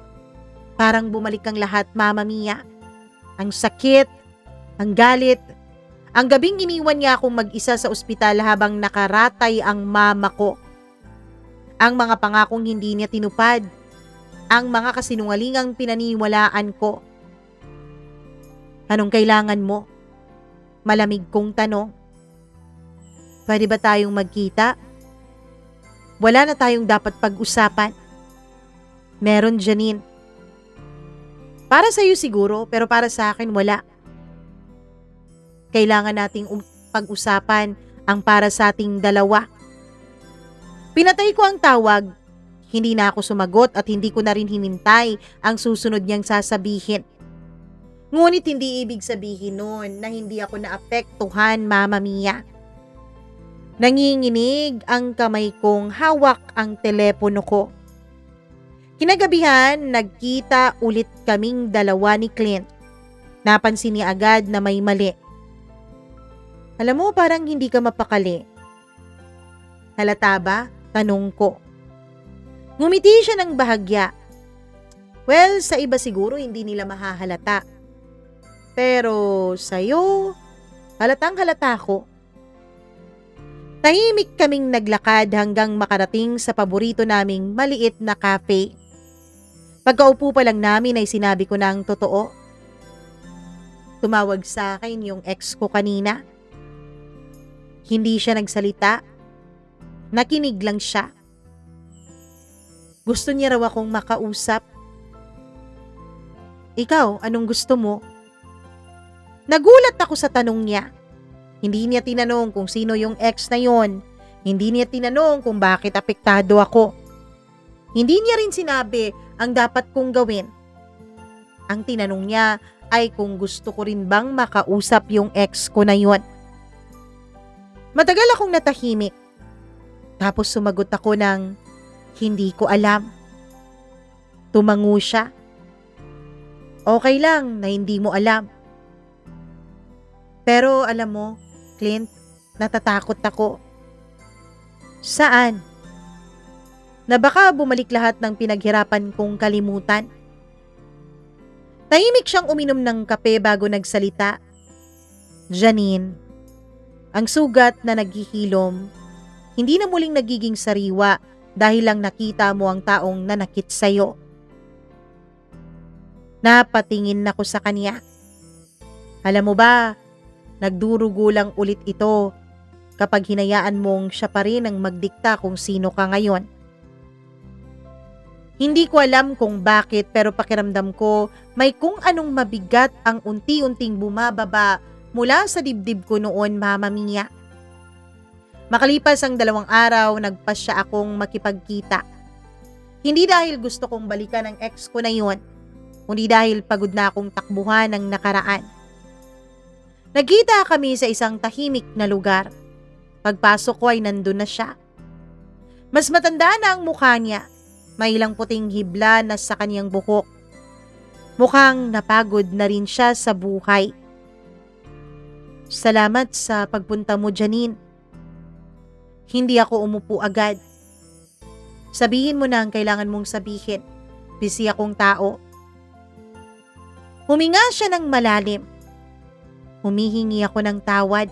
Parang bumalik ang lahat, Mama Mia. Ang sakit, ang galit. Ang gabing iniwan niya akong mag-isa sa ospital habang nakaratay ang mama ko. Ang mga pangakong hindi niya tinupad. Ang mga kasinungalingang pinaniwalaan ko. Anong kailangan mo? Malamig kong tanong. Pwede ba tayong magkita? Wala na tayong dapat pag-usapan. Meron, Janine. Para sa'yo siguro, pero para sa akin wala. Kailangan nating pag-usapan ang para sa ating dalawa. Pinatay ko ang tawag. Hindi na ako sumagot at hindi ko na rin hinintay ang susunod niyang sasabihin. Ngunit hindi ibig sabihin nun na hindi ako naapektuhan, Mama Mia. Nanginginig ang kamay kong hawak ang telepono ko. Kinagabihan, nagkita ulit kaming dalawa ni Clint. Napansin niya agad na may mali. Alam mo, parang hindi ka mapakali. Halata ba? Tanong ko. Ngumiti siya ng bahagya. Well, sa iba siguro hindi nila mahahalata. Pero sa'yo, halatang halata ko. Tahimik kaming naglakad hanggang makarating sa paborito naming maliit na cafe. Pagkaupo pa lang namin ay sinabi ko na ang totoo. Tumawag sa akin yung ex ko kanina. Hindi siya nagsalita. Nakinig lang siya. Gusto niya raw akong makausap. Ikaw, anong gusto mo? Nagulat ako sa tanong niya. Hindi niya tinanong kung sino yung ex na yon. Hindi niya tinanong kung bakit apektado ako. Hindi niya rin sinabi ang dapat kong gawin. Ang tinanong niya ay kung gusto ko rin bang makausap yung ex ko na yon. Matagal akong natahimik. Tapos sumagot ako ng hindi ko alam. Tumango siya. Okay lang na hindi mo alam. Pero alam mo, Clint, natatakot ako. Saan? Na baka bumalik lahat ng pinaghirapan kong kalimutan. Tahimik siyang uminom ng kape bago nagsalita. Janine, ang sugat na naghihilom, hindi na muling nagiging sariwa dahil lang nakita mo ang taong nanakit sa'yo. Napatingin ako sa kanya. Alam mo ba, nagdurugo lang ulit ito kapag hinayaan mong siya pa rin ang magdikta kung sino ka ngayon. Hindi ko alam kung bakit pero pakiramdam ko may kung anong mabigat ang unti-unting bumababa mula sa dibdib ko noon, Mama Mia. Makalipas ang 2 araw, nagpasya akong makipagkita. Hindi dahil gusto kong balikan ang ex ko na yun, kundi dahil pagod na akong takbuhan ng nakaraan. Nagkita kami sa isang tahimik na lugar. Pagpasok ko ay nandun na siya. Mas matanda na ang mukha niya. May ilang puting hibla na sa kanyang buhok. Mukhang napagod na rin siya sa buhay. Salamat sa pagpunta mo, Janine. Hindi ako umupo agad. Sabihin mo na ang kailangan mong sabihin. Busy akong tao. Huminga siya ng malalim. Humihingi ako ng tawad.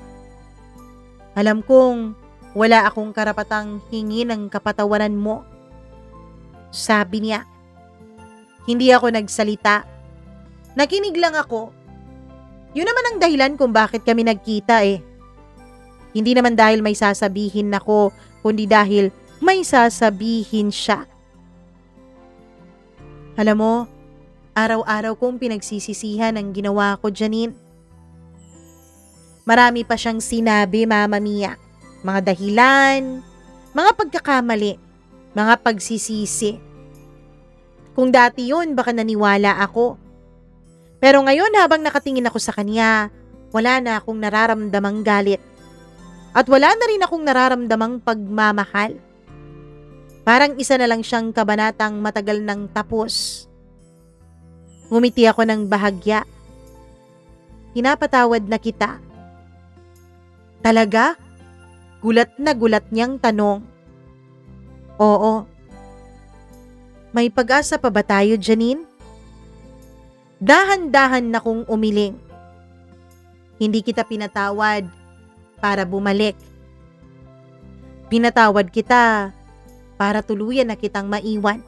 Alam kong wala akong karapatang hingi ng kapatawaran mo. Sabi niya. Hindi ako nagsalita. Nakinig lang ako. Yun naman ang dahilan kung bakit kami nagkita eh. Hindi naman dahil may sasabihin ako, kundi dahil may sasabihin siya. Alam mo, araw-araw kong pinagsisisihan ang ginawa ko, Janine. Marami pa siyang sinabi, Mama Mia. Mga dahilan, mga pagkakamali, mga pagsisisi. Kung dati yun, baka naniwala ako. Pero ngayon habang nakatingin ako sa kanya, wala na akong nararamdamang galit. At wala na rin akong nararamdamang pagmamahal. Parang isa na lang siyang kabanatang matagal nang tapos. Ngumiti ako ng bahagya. Pinapatawad na kita. Talaga? Gulat na gulat niyang tanong. Oo. May pag-asa pa ba tayo, Janine? Dahan-dahan na kong umiling. Hindi kita pinatawad para bumalik. Pinatawad kita para tuluyan na kitang maiwan.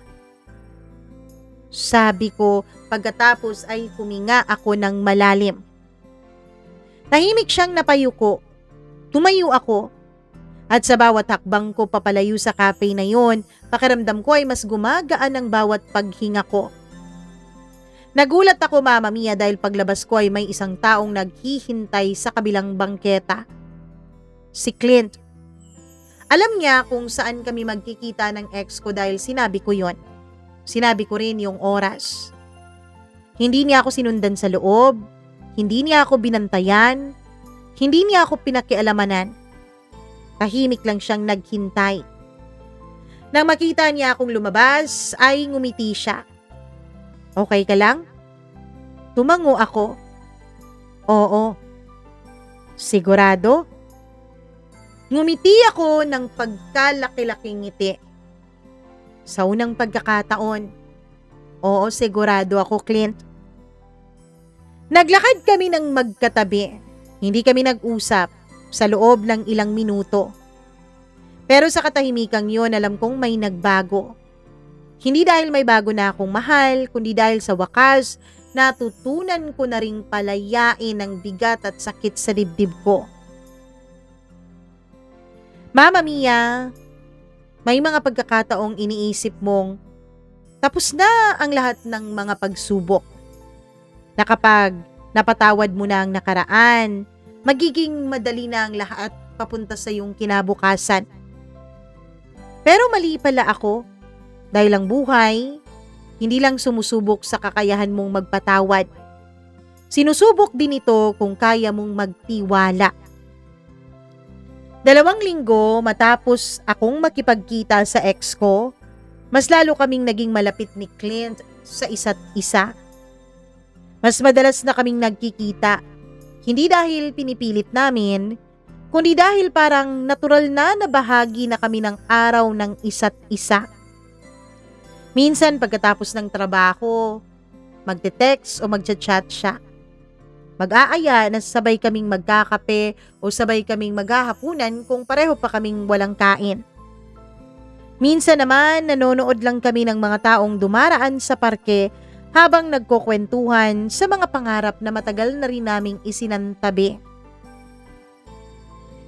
Sabi ko pagkatapos ay huminga ako ng malalim. Tahimik siyang napayuko. Tumayo ako. At sa bawat hakbang ko papalayo sa cafe na yon, pakiramdam ko ay mas gumagaan ang bawat paghinga ko. Nagulat ako, Mama Mia, dahil paglabas ko ay may isang taong naghihintay sa kabilang bangketa. Si Clint. Alam niya kung saan kami magkikita ng ex ko dahil sinabi ko yon. Sinabi ko rin yung oras. Hindi niya ako sinundan sa loob. Hindi niya ako binantayan. Hindi niya ako pinakialamanan. Tahimik lang siyang naghintay. Nang makita niya akong lumabas, ay ngumiti siya. Okay ka lang? Tumango ako. Oo. Sigurado? Ngumiti ako ng pagkalaki-laking ngiti. Sa unang pagkakataon, oo, sigurado ako, Clint. Naglakad kami ng magkatabi. Hindi kami nag-usap sa loob ng ilang minuto. Pero sa katahimikang yun, alam kong may nagbago. Hindi dahil may bago na akong mahal, kundi dahil sa wakas, natutunan ko na ring palayain ang bigat at sakit sa dibdib ko. Mama Mia, may mga pagkakataong iniisip mong tapos na ang lahat ng mga pagsubok. Na kapag napatawad mo na ang nakaraan, magiging madali na ang lahat papunta sa iyong kinabukasan. Pero mali pala ako dahil ang buhay hindi lang sumusubok sa kakayahan mong magpatawad. Sinusubok din ito kung kaya mong magtiwala. 2 linggo matapos akong makipagkita sa ex ko, mas lalo kaming naging malapit ni Clint sa isa't isa. Mas madalas na kaming nagkikita. Hindi dahil pinipilit namin, kundi dahil parang natural na bahagi na kami ng araw ng isa't isa. Minsan pagkatapos ng trabaho, magte-text o magchat-chat siya. Mag-aaya na sabay kaming magkakape o sabay kaming maghahapunan kung pareho pa kaming walang kain. Minsan naman nanonood lang kami ng mga taong dumaraan sa parke habang nagkukwentuhan sa mga pangarap na matagal na rin naming isinantabi.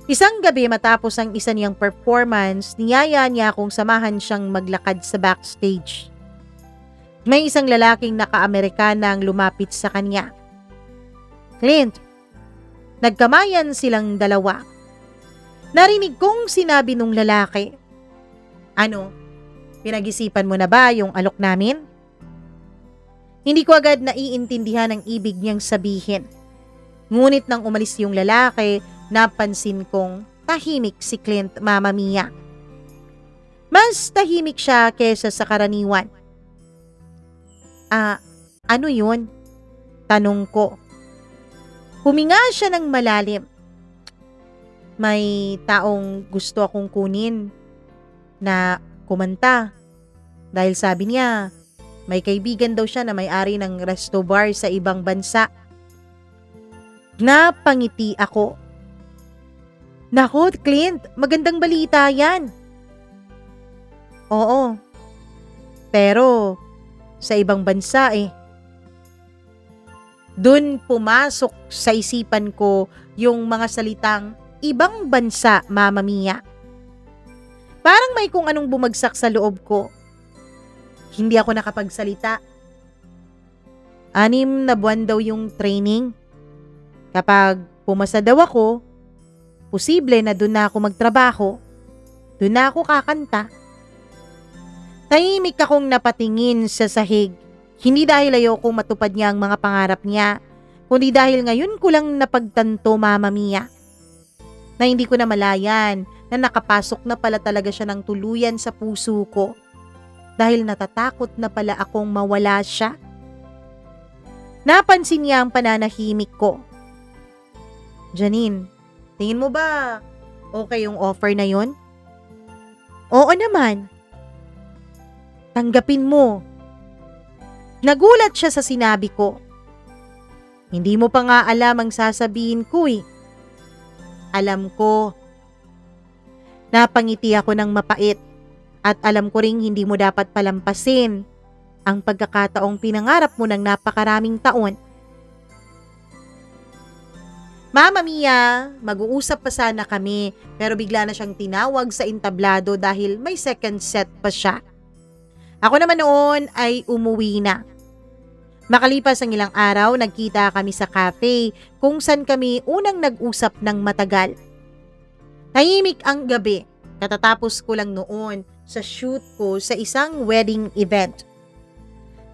Isang gabi matapos ang isa niyang performance, niyaya niya akong samahan siyang maglakad sa backstage. May isang lalaking naka-Amerikana ang lumapit sa kanya. Clint, nagkamayan silang dalawa. Narinig kong sinabi nung lalaki, "Ano, pinag-isipan mo na ba yung alok namin?" Hindi ko agad naiintindihan ang ibig niyang sabihin. Ngunit nang umalis yung lalaki, napansin kong tahimik si Clint, Mama Mia. Mas tahimik siya kesa sa karaniwan. Ano yun? Tanong ko. Huminga siya ng malalim. May taong gusto akong kunin na kumanta. Dahil sabi niya, may kaibigan daw siya na may-ari ng resto bar sa ibang bansa. Napangiti ako. Nako, Clint, magandang balita yan. Oo, pero sa ibang bansa eh. Dun pumasok sa isipan ko yung mga salitang ibang bansa, Mama Mia. Parang may kung anong bumagsak sa loob ko. Hindi ako nakapagsalita. 6 na buwan daw yung training. Kapag pumasa daw ako, posible na dun na ako magtrabaho. Dun na ako kakanta. Tahimik akong napatingin sa sahig. Hindi dahil ayokong matupad niya ang mga pangarap niya, kundi dahil ngayon ko lang napagtanto, Mama Mia, na hindi ko na malayan na nakapasok na pala talaga siya ng tuluyan sa puso ko dahil natatakot na pala akong mawala siya. Napansin niya ang pananahimik ko. Janine, tingin mo ba okay yung offer na yon? Oo naman. Tanggapin mo. Nagulat siya sa sinabi ko. Hindi mo pa nga alam ang sasabihin ko eh. Alam ko. Napangiti ako ng mapait at alam ko ring hindi mo dapat palampasin ang pagkakataong pinangarap mo ng napakaraming taon. Mama Mia, mag-uusap pa sana kami pero bigla na siyang tinawag sa entablado dahil may second set pa siya. Ako naman noon ay umuwi na. Makalipas ang ilang araw, nagkita kami sa cafe kung saan kami unang nag-usap ng matagal. Tahimik ang gabi, katatapos ko lang noon sa shoot ko sa isang wedding event.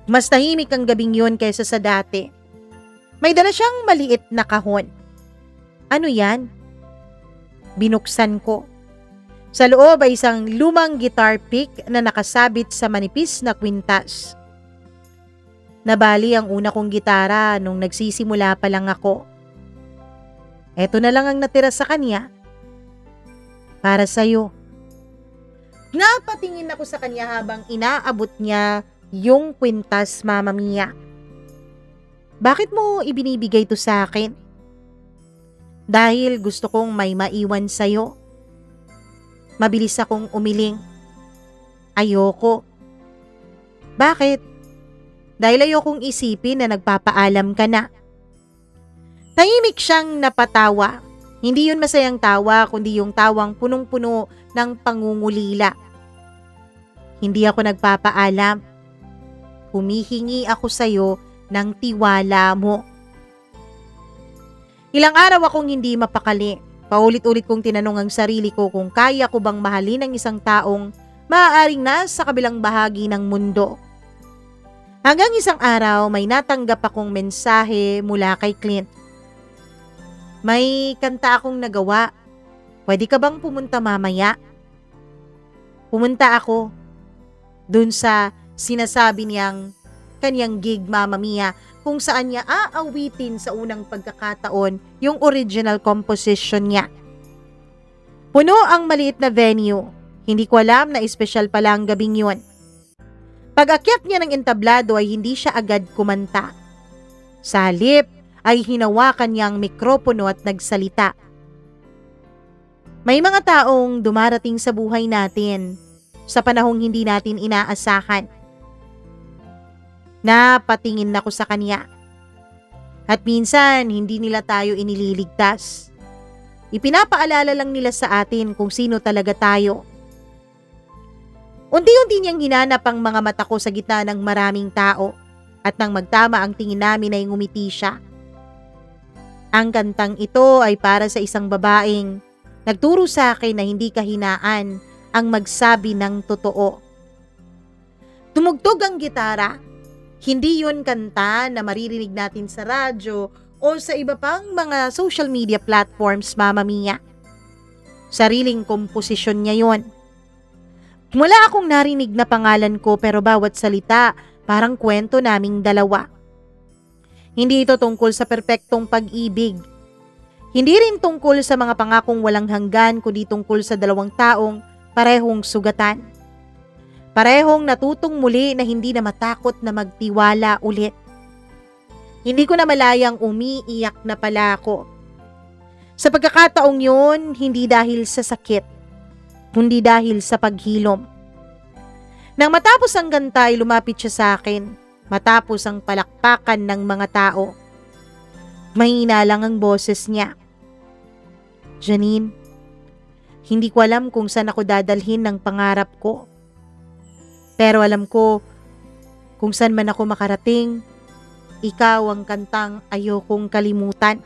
Mas tahimik ang gabing yun kaysa sa dati. May dala siyang maliit na kahon. Ano yan? Binuksan ko. Sa loob ay isang lumang guitar pick na nakasabit sa manipis na kwintas. Nabali ang una kong gitara nung nagsisimula pa lang ako. Eto na lang ang natira sa kanya. Para sa'yo. Napatingin ako sa kanya habang inaabot niya yung kwintas, Mama Mia. Bakit mo ibinibigay to sa akin? Dahil gusto kong may maiwan sa'yo. Mabilis akong umiling. Ayoko. Bakit? Dahil ayokong isipin na nagpapaalam ka na. Tahimik siyang napatawa. Hindi yun masayang tawa, kundi yung tawang punong-puno ng pangungulila. Hindi ako nagpapaalam. Humihingi ako sa'yo ng tiwala mo. Ilang araw akong hindi mapakali. Paulit-ulit kong tinanong ang sarili ko kung kaya ko bang mahalin ang isang taong maaaring nasa kabilang bahagi ng mundo. Hanggang isang araw, may natanggap akong mensahe mula kay Clint. May kanta akong nagawa. Pwede ka bang pumunta mamaya? Pumunta ako. Dun sa sinasabi niyang kanyang gig, Mama Mia, kung saan niya aawitin sa unang pagkakataon yung original composition niya. Puno ang maliit na venue. Hindi ko alam na espesyal pala ang gabing yun. Pag-akyat niya ng entablado ay hindi siya agad kumanta. Sa halip ay hinawakan niya ang mikropono at nagsalita. May mga taong dumarating sa buhay natin sa panahong hindi natin inaasahan. Napatingin ako sa kanya. At minsan, hindi nila tayo inililigtas. Ipinapaalala lang nila sa atin kung sino talaga tayo. Unti-unti niyang hinanap ang mga mata ko sa gitna ng maraming tao at nang magtama ang tingin namin ay ngumiti siya. Ang kantang ito ay para sa isang babaeng nagturo sa akin na hindi kahinaan ang magsabi ng totoo. Tumugtog ang gitara. Hindi yun kanta na maririnig natin sa radyo o sa iba pang mga social media platforms, Mama Mia. Sariling komposisyon niya yun. Wala akong narinig na pangalan ko pero bawat salita parang kwento naming dalawa. Hindi ito tungkol sa perpektong pag-ibig. Hindi rin tungkol sa mga pangakong walang hanggan kundi tungkol sa dalawang taong parehong sugatan. Parehong natutong muli na hindi na matakot na magtiwala ulit. Hindi ko na malayang umiiyak na pala ako. Sa pagkakataong yun, hindi dahil sa sakit, kundi dahil sa paghilom. Nang matapos ang kanta ay lumapit siya sa akin, matapos ang palakpakan ng mga tao. Mahina lang ang boses niya. Janine, hindi ko alam kung saan ako dadalhin ng pangarap ko. Pero alam ko, kung saan man ako makarating, ikaw ang kantang ayokong kalimutan.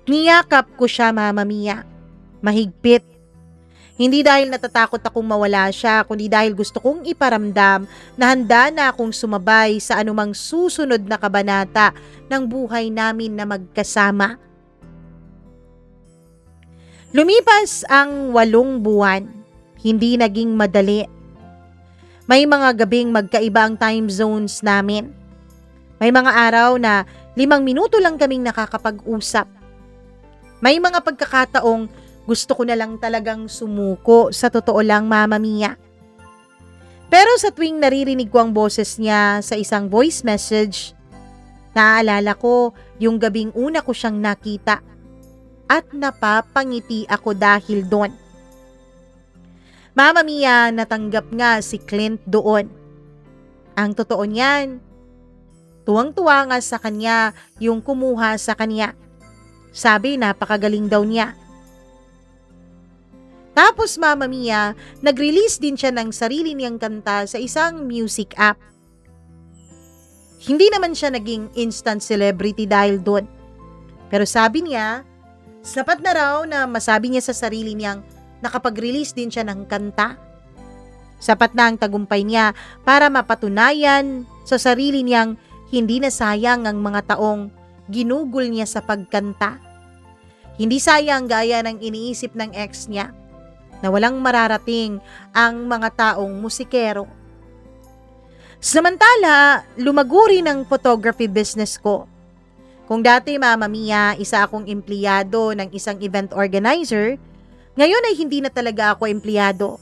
Niyakap ko siya, Mama Mia. Mahigpit. Hindi dahil natatakot akong mawala siya, kundi dahil gusto kong iparamdam na handa na akong sumabay sa anumang susunod na kabanata ng buhay namin na magkasama. Lumipas ang 8 buwan. Hindi naging madali. May mga gabing magkaiba ang time zones namin. May mga araw na 5 minuto lang kaming nakakapag-usap. May mga pagkakataong gusto ko na lang talagang sumuko, sa totoo lang, Mama Mia. Pero sa tuwing naririnig ko ang boses niya sa isang voice message, naaalala ko yung gabing una ko siyang nakita at napapangiti ako dahil doon. Mama Mia, natanggap nga si Clint doon. Ang totoo niyan, tuwang-tuwa nga sa kanya yung kumuha sa kanya. Sabi napakagaling daw niya. Tapos Mama Mia, nag-release din siya ng sarili niyang kanta sa isang music app. Hindi naman siya naging instant celebrity dahil doon. Pero sabi niya, sapat na raw na masabi niya sa sarili niyang nakapag-release din siya ng kanta. Sapat na ang tagumpay niya para mapatunayan sa sarili niyang hindi na sayang ang mga taong ginugol niya sa pagkanta. Hindi sayang gaya ng iniisip ng ex niya na walang mararating ang mga taong musikero. Samantala, lumago rin ang photography business ko. Kung dati, Mama Mia, isa akong empleyado ng isang event organizer, ngayon ay hindi na talaga ako empleyado.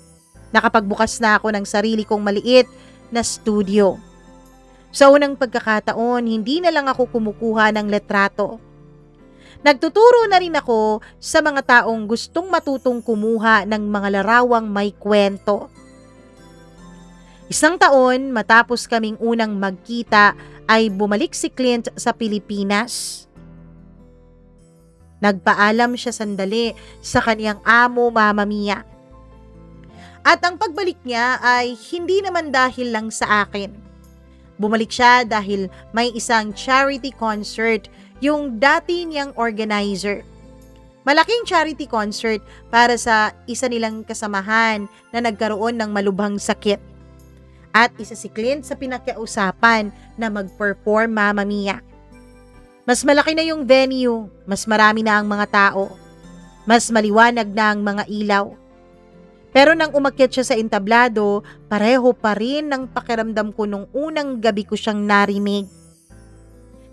Nakapagbukas na ako ng sarili kong maliit na studio. Sa unang pagkakataon, hindi na lang ako kumukuha ng letrato. Nagtuturo na rin ako sa mga taong gustong matutong kumuha ng mga larawang may kwento. 1 taon matapos kaming unang magkita ay bumalik si Clint sa Pilipinas. Nagpaalam siya sandali sa kaniyang amo, Mama Mia. At ang pagbalik niya ay hindi naman dahil lang sa akin. Bumalik siya dahil may isang charity concert yung dati niyang organizer. Malaking charity concert para sa isa nilang kasamahan na nagkaroon ng malubhang sakit. At isa si Clint sa pinakiusapan na mag-perform, Mama Mia. Mas malaki na yung venue, mas marami na ang mga tao, mas maliwanag na ang mga ilaw. Pero nang umakyat siya sa entablado, pareho pa rin ang pakiramdam ko nung unang gabi ko siyang narinig.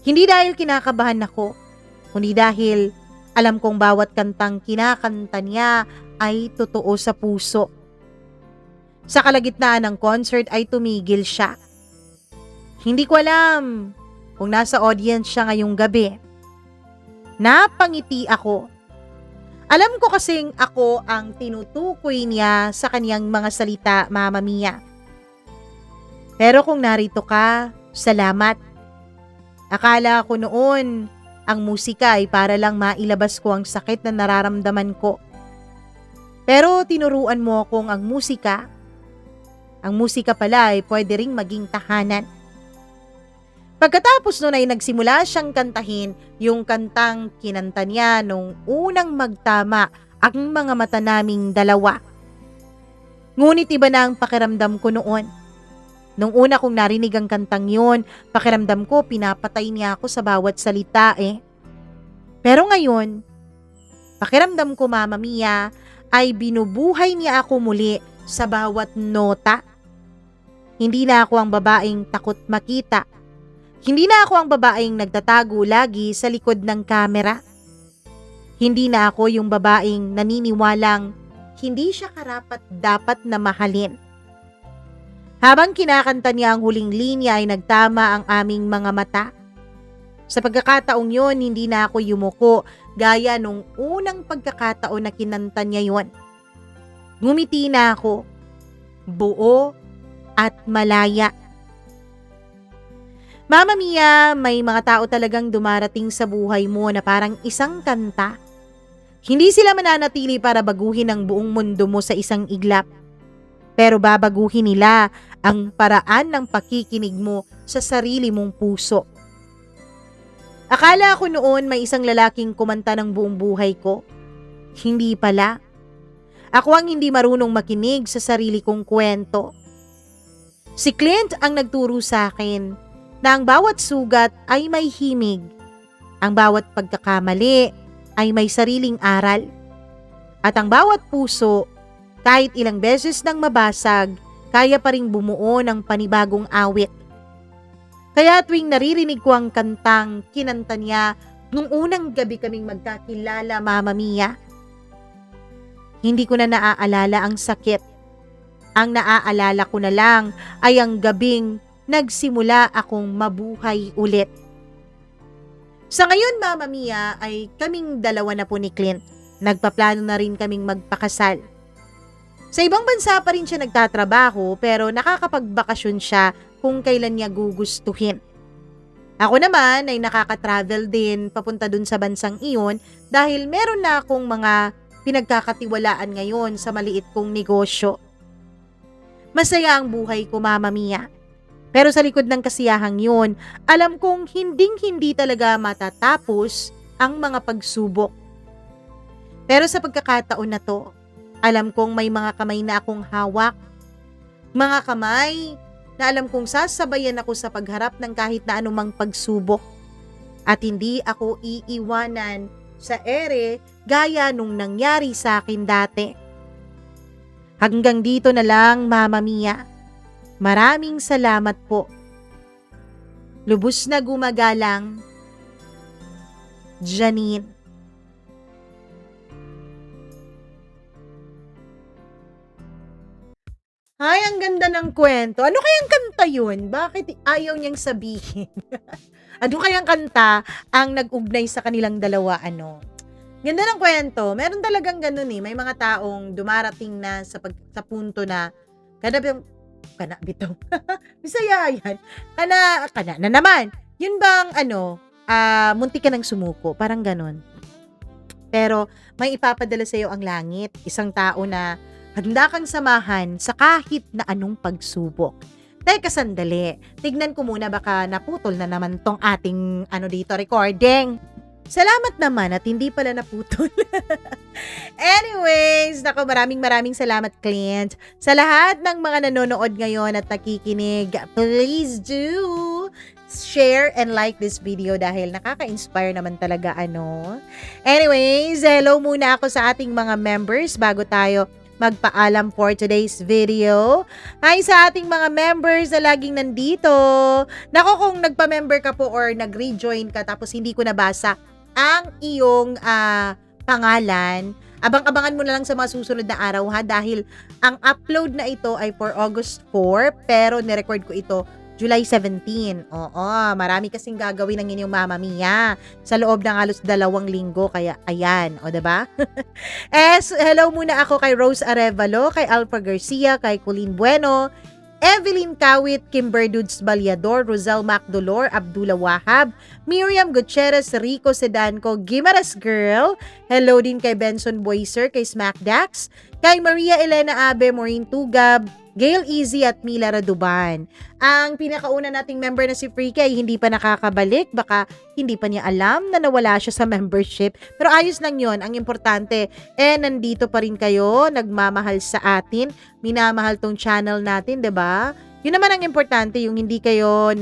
Hindi dahil kinakabahan ako, kundi dahil alam kong bawat kantang kinakanta niya ay totoo sa puso. Sa kalagitnaan ng concert ay tumigil siya. Hindi ko alam kung nasa audience siya ngayong gabi. Napangiti ako. Alam ko kasing ako ang tinutukoy niya sa kaniyang mga salita, Mama Mia. Pero kung narito ka, salamat. Akala ko noon, ang musika ay para lang mailabas ko ang sakit na nararamdaman ko. Pero tinuruan mo akong ang musika pala ay pwede ring maging tahanan. Pagkatapos nun ay nagsimula siyang kantahin yung kantang kinanta niya nung unang magtama ang mga mata naming dalawa. Ngunit iba na ang pakiramdam ko noon. Nung una kong narinig ang kantang yun, pakiramdam ko pinapatay niya ako sa bawat salita eh. Pero ngayon, pakiramdam ko Mama Mia ay binubuhay niya ako muli sa bawat nota. Hindi na ako ang babaeng takot makita. Hindi na ako ang babaeng nagtatago lagi sa likod ng kamera. Hindi na ako yung babaeng naniniwalang hindi siya karapat-dapat na mahalin. Habang kinakanta niya ang huling linya ay nagtama ang aming mga mata. Sa pagkakataong yon, hindi na ako yumuko gaya nung unang pagkakataon na kinanta niya yon. Ngumiti na ako, buo at malaya. Mama Mia, may mga tao talagang dumarating sa buhay mo na parang isang kanta. Hindi sila mananatili para baguhin ang buong mundo mo sa isang iglap. Pero babaguhin nila ang paraan ng pakikinig mo sa sarili mong puso. Akala ko noon may isang lalaking kumanta ng buong buhay ko. Hindi pala. Ako ang hindi marunong makinig sa sarili kong kwento. Si Clint ang nagturo sa akin na ang bawat sugat ay may himig. Ang bawat pagkakamali ay may sariling aral. At ang bawat puso, kahit ilang beses nang mabasag, kaya pa ring bumuo ng panibagong awit. Kaya tuwing naririnig ko ang kantang kinanta niya nung unang gabi kaming magkakilala, Mama Mia, hindi ko na naaalala ang sakit. Ang naaalala ko na lang ay ang gabing nagsimula akong mabuhay ulit. Sa ngayon, Mama Mia, ay kaming dalawa na po ni Clint. Nagpaplano na rin kaming magpakasal. Sa ibang bansa pa rin siya nagtatrabaho pero nakakapagbakasyon siya kung kailan niya gugustuhin. Ako naman ay nakaka-travel din papunta dun sa bansang iyon dahil meron na akong mga pinagkakatiwalaan ngayon sa maliit kong negosyo. Masaya ang buhay ko, Mama Mia. Pero sa likod ng kasiyahang yun, alam kong hinding-hindi talaga matatapos ang mga pagsubok. Pero sa pagkakataon na to, alam kong may mga kamay na akong hawak. Mga kamay na alam kong sasabayan ako sa pagharap ng kahit na anumang pagsubok. At hindi ako iiwanan sa ere gaya nung nangyari sa akin dati. Hanggang dito na lang, Mama Mia. Maraming salamat po. Lubos na gumagalang, Janine. Ay, ang ganda ng kwento. Ano kayang kanta yun? Bakit ayaw niyang sabihin? Ano kayang kanta ang nag-ugnay sa kanilang dalawa? Ganda ng kwento. Meron talagang ganun eh. May mga taong dumarating na sa punto na kana bitaw. Bisaya yan. Kana na naman. Yun bang muntik ka ng sumuko. Parang ganun. Pero may ipapadala sa iyo ang langit. Isang tao na handa kang samahan sa kahit na anong pagsubok. Teka sandali, tignan ko muna baka naputol na naman tong ating dito recording. Salamat naman at hindi pala naputol. Anyways, maraming salamat Clint. Sa lahat ng mga nanonood ngayon at nakikinig, please do share and like this video dahil nakaka-inspire naman talaga Anyways, hello muna ako sa ating mga members bago tayo magpaalam for today's video. Hi sa ating mga members na laging nandito. Nako, kung nagpa-member ka po or nag-rejoin ka tapos hindi ko nabasa ang iyong pangalan, abang-abangan mo na lang sa mga susunod na araw ha dahil ang upload na ito ay for August 4 pero nirecord ko ito July 17. Oo, marami kasing gagawin ng inyong Mama Mia sa loob ng halos 2 linggo. Kaya, ayan. O, diba? Hello muna ako kay Rose Arevalo, kay Alpha Garcia, kay Colleen Bueno, Evelyn Kawit, Kimber Dudes Balyador, Rosel Macdolor, Abdullah Wahab, Miriam Gutierrez, Rico Sedanco, Gimaras Girl, hello din kay Benson Boyser, kay Smack Dax, kay Maria Elena Abe, Maureen Tugab, Gail Easy at Mila Raduban. Ang pinakauna nating member na si Freaky ay hindi pa nakakabalik. Baka hindi pa niya alam na nawala siya sa membership. Pero ayos lang yon. Ang importante, nandito pa rin kayo, nagmamahal sa atin, minamahal tong channel natin, 'di ba? Yun naman ang importante, yung hindi kayo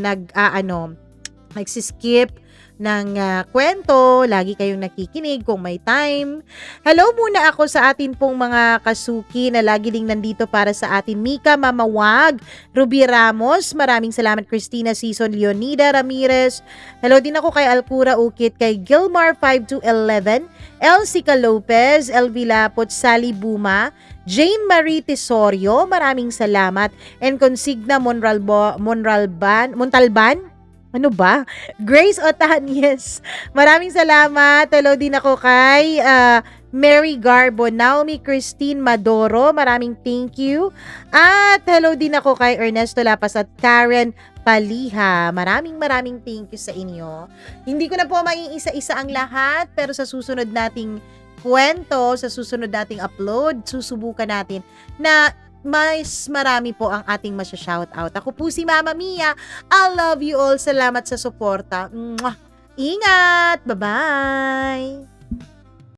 nagsiskip ng kwento, lagi kayong nakikinig kung may time. Hello muna ako sa atin pong mga kasuki na lagi ding nandito para sa atin. Mika Mamawag, Ruby Ramos, maraming salamat. Christina Season, Leonida Ramirez. Hello din ako kay Alcura Ukit, kay Gilmar 5211, Elsica Lopez, Elvi Lapot, Sally Buma, Jane Marie Tesorio, maraming salamat. And Consigna Montalban, ano ba? Grace Otanies. Maraming salamat. Hello din ako kay Mary Garbo, Naomi Christine Madoro. Maraming thank you. At hello din ako kay Ernesto Lapas at Karen Paliha. Maraming thank you sa inyo. Hindi ko na po maiisa-isa ang lahat, pero sa susunod nating kwento, sa susunod nating upload, susubukan natin na mas marami po ang ating masya-shoutout. Ako po si Mama Mia. I love you all. Salamat sa suporta. Mwah! Ingat! Bye-bye!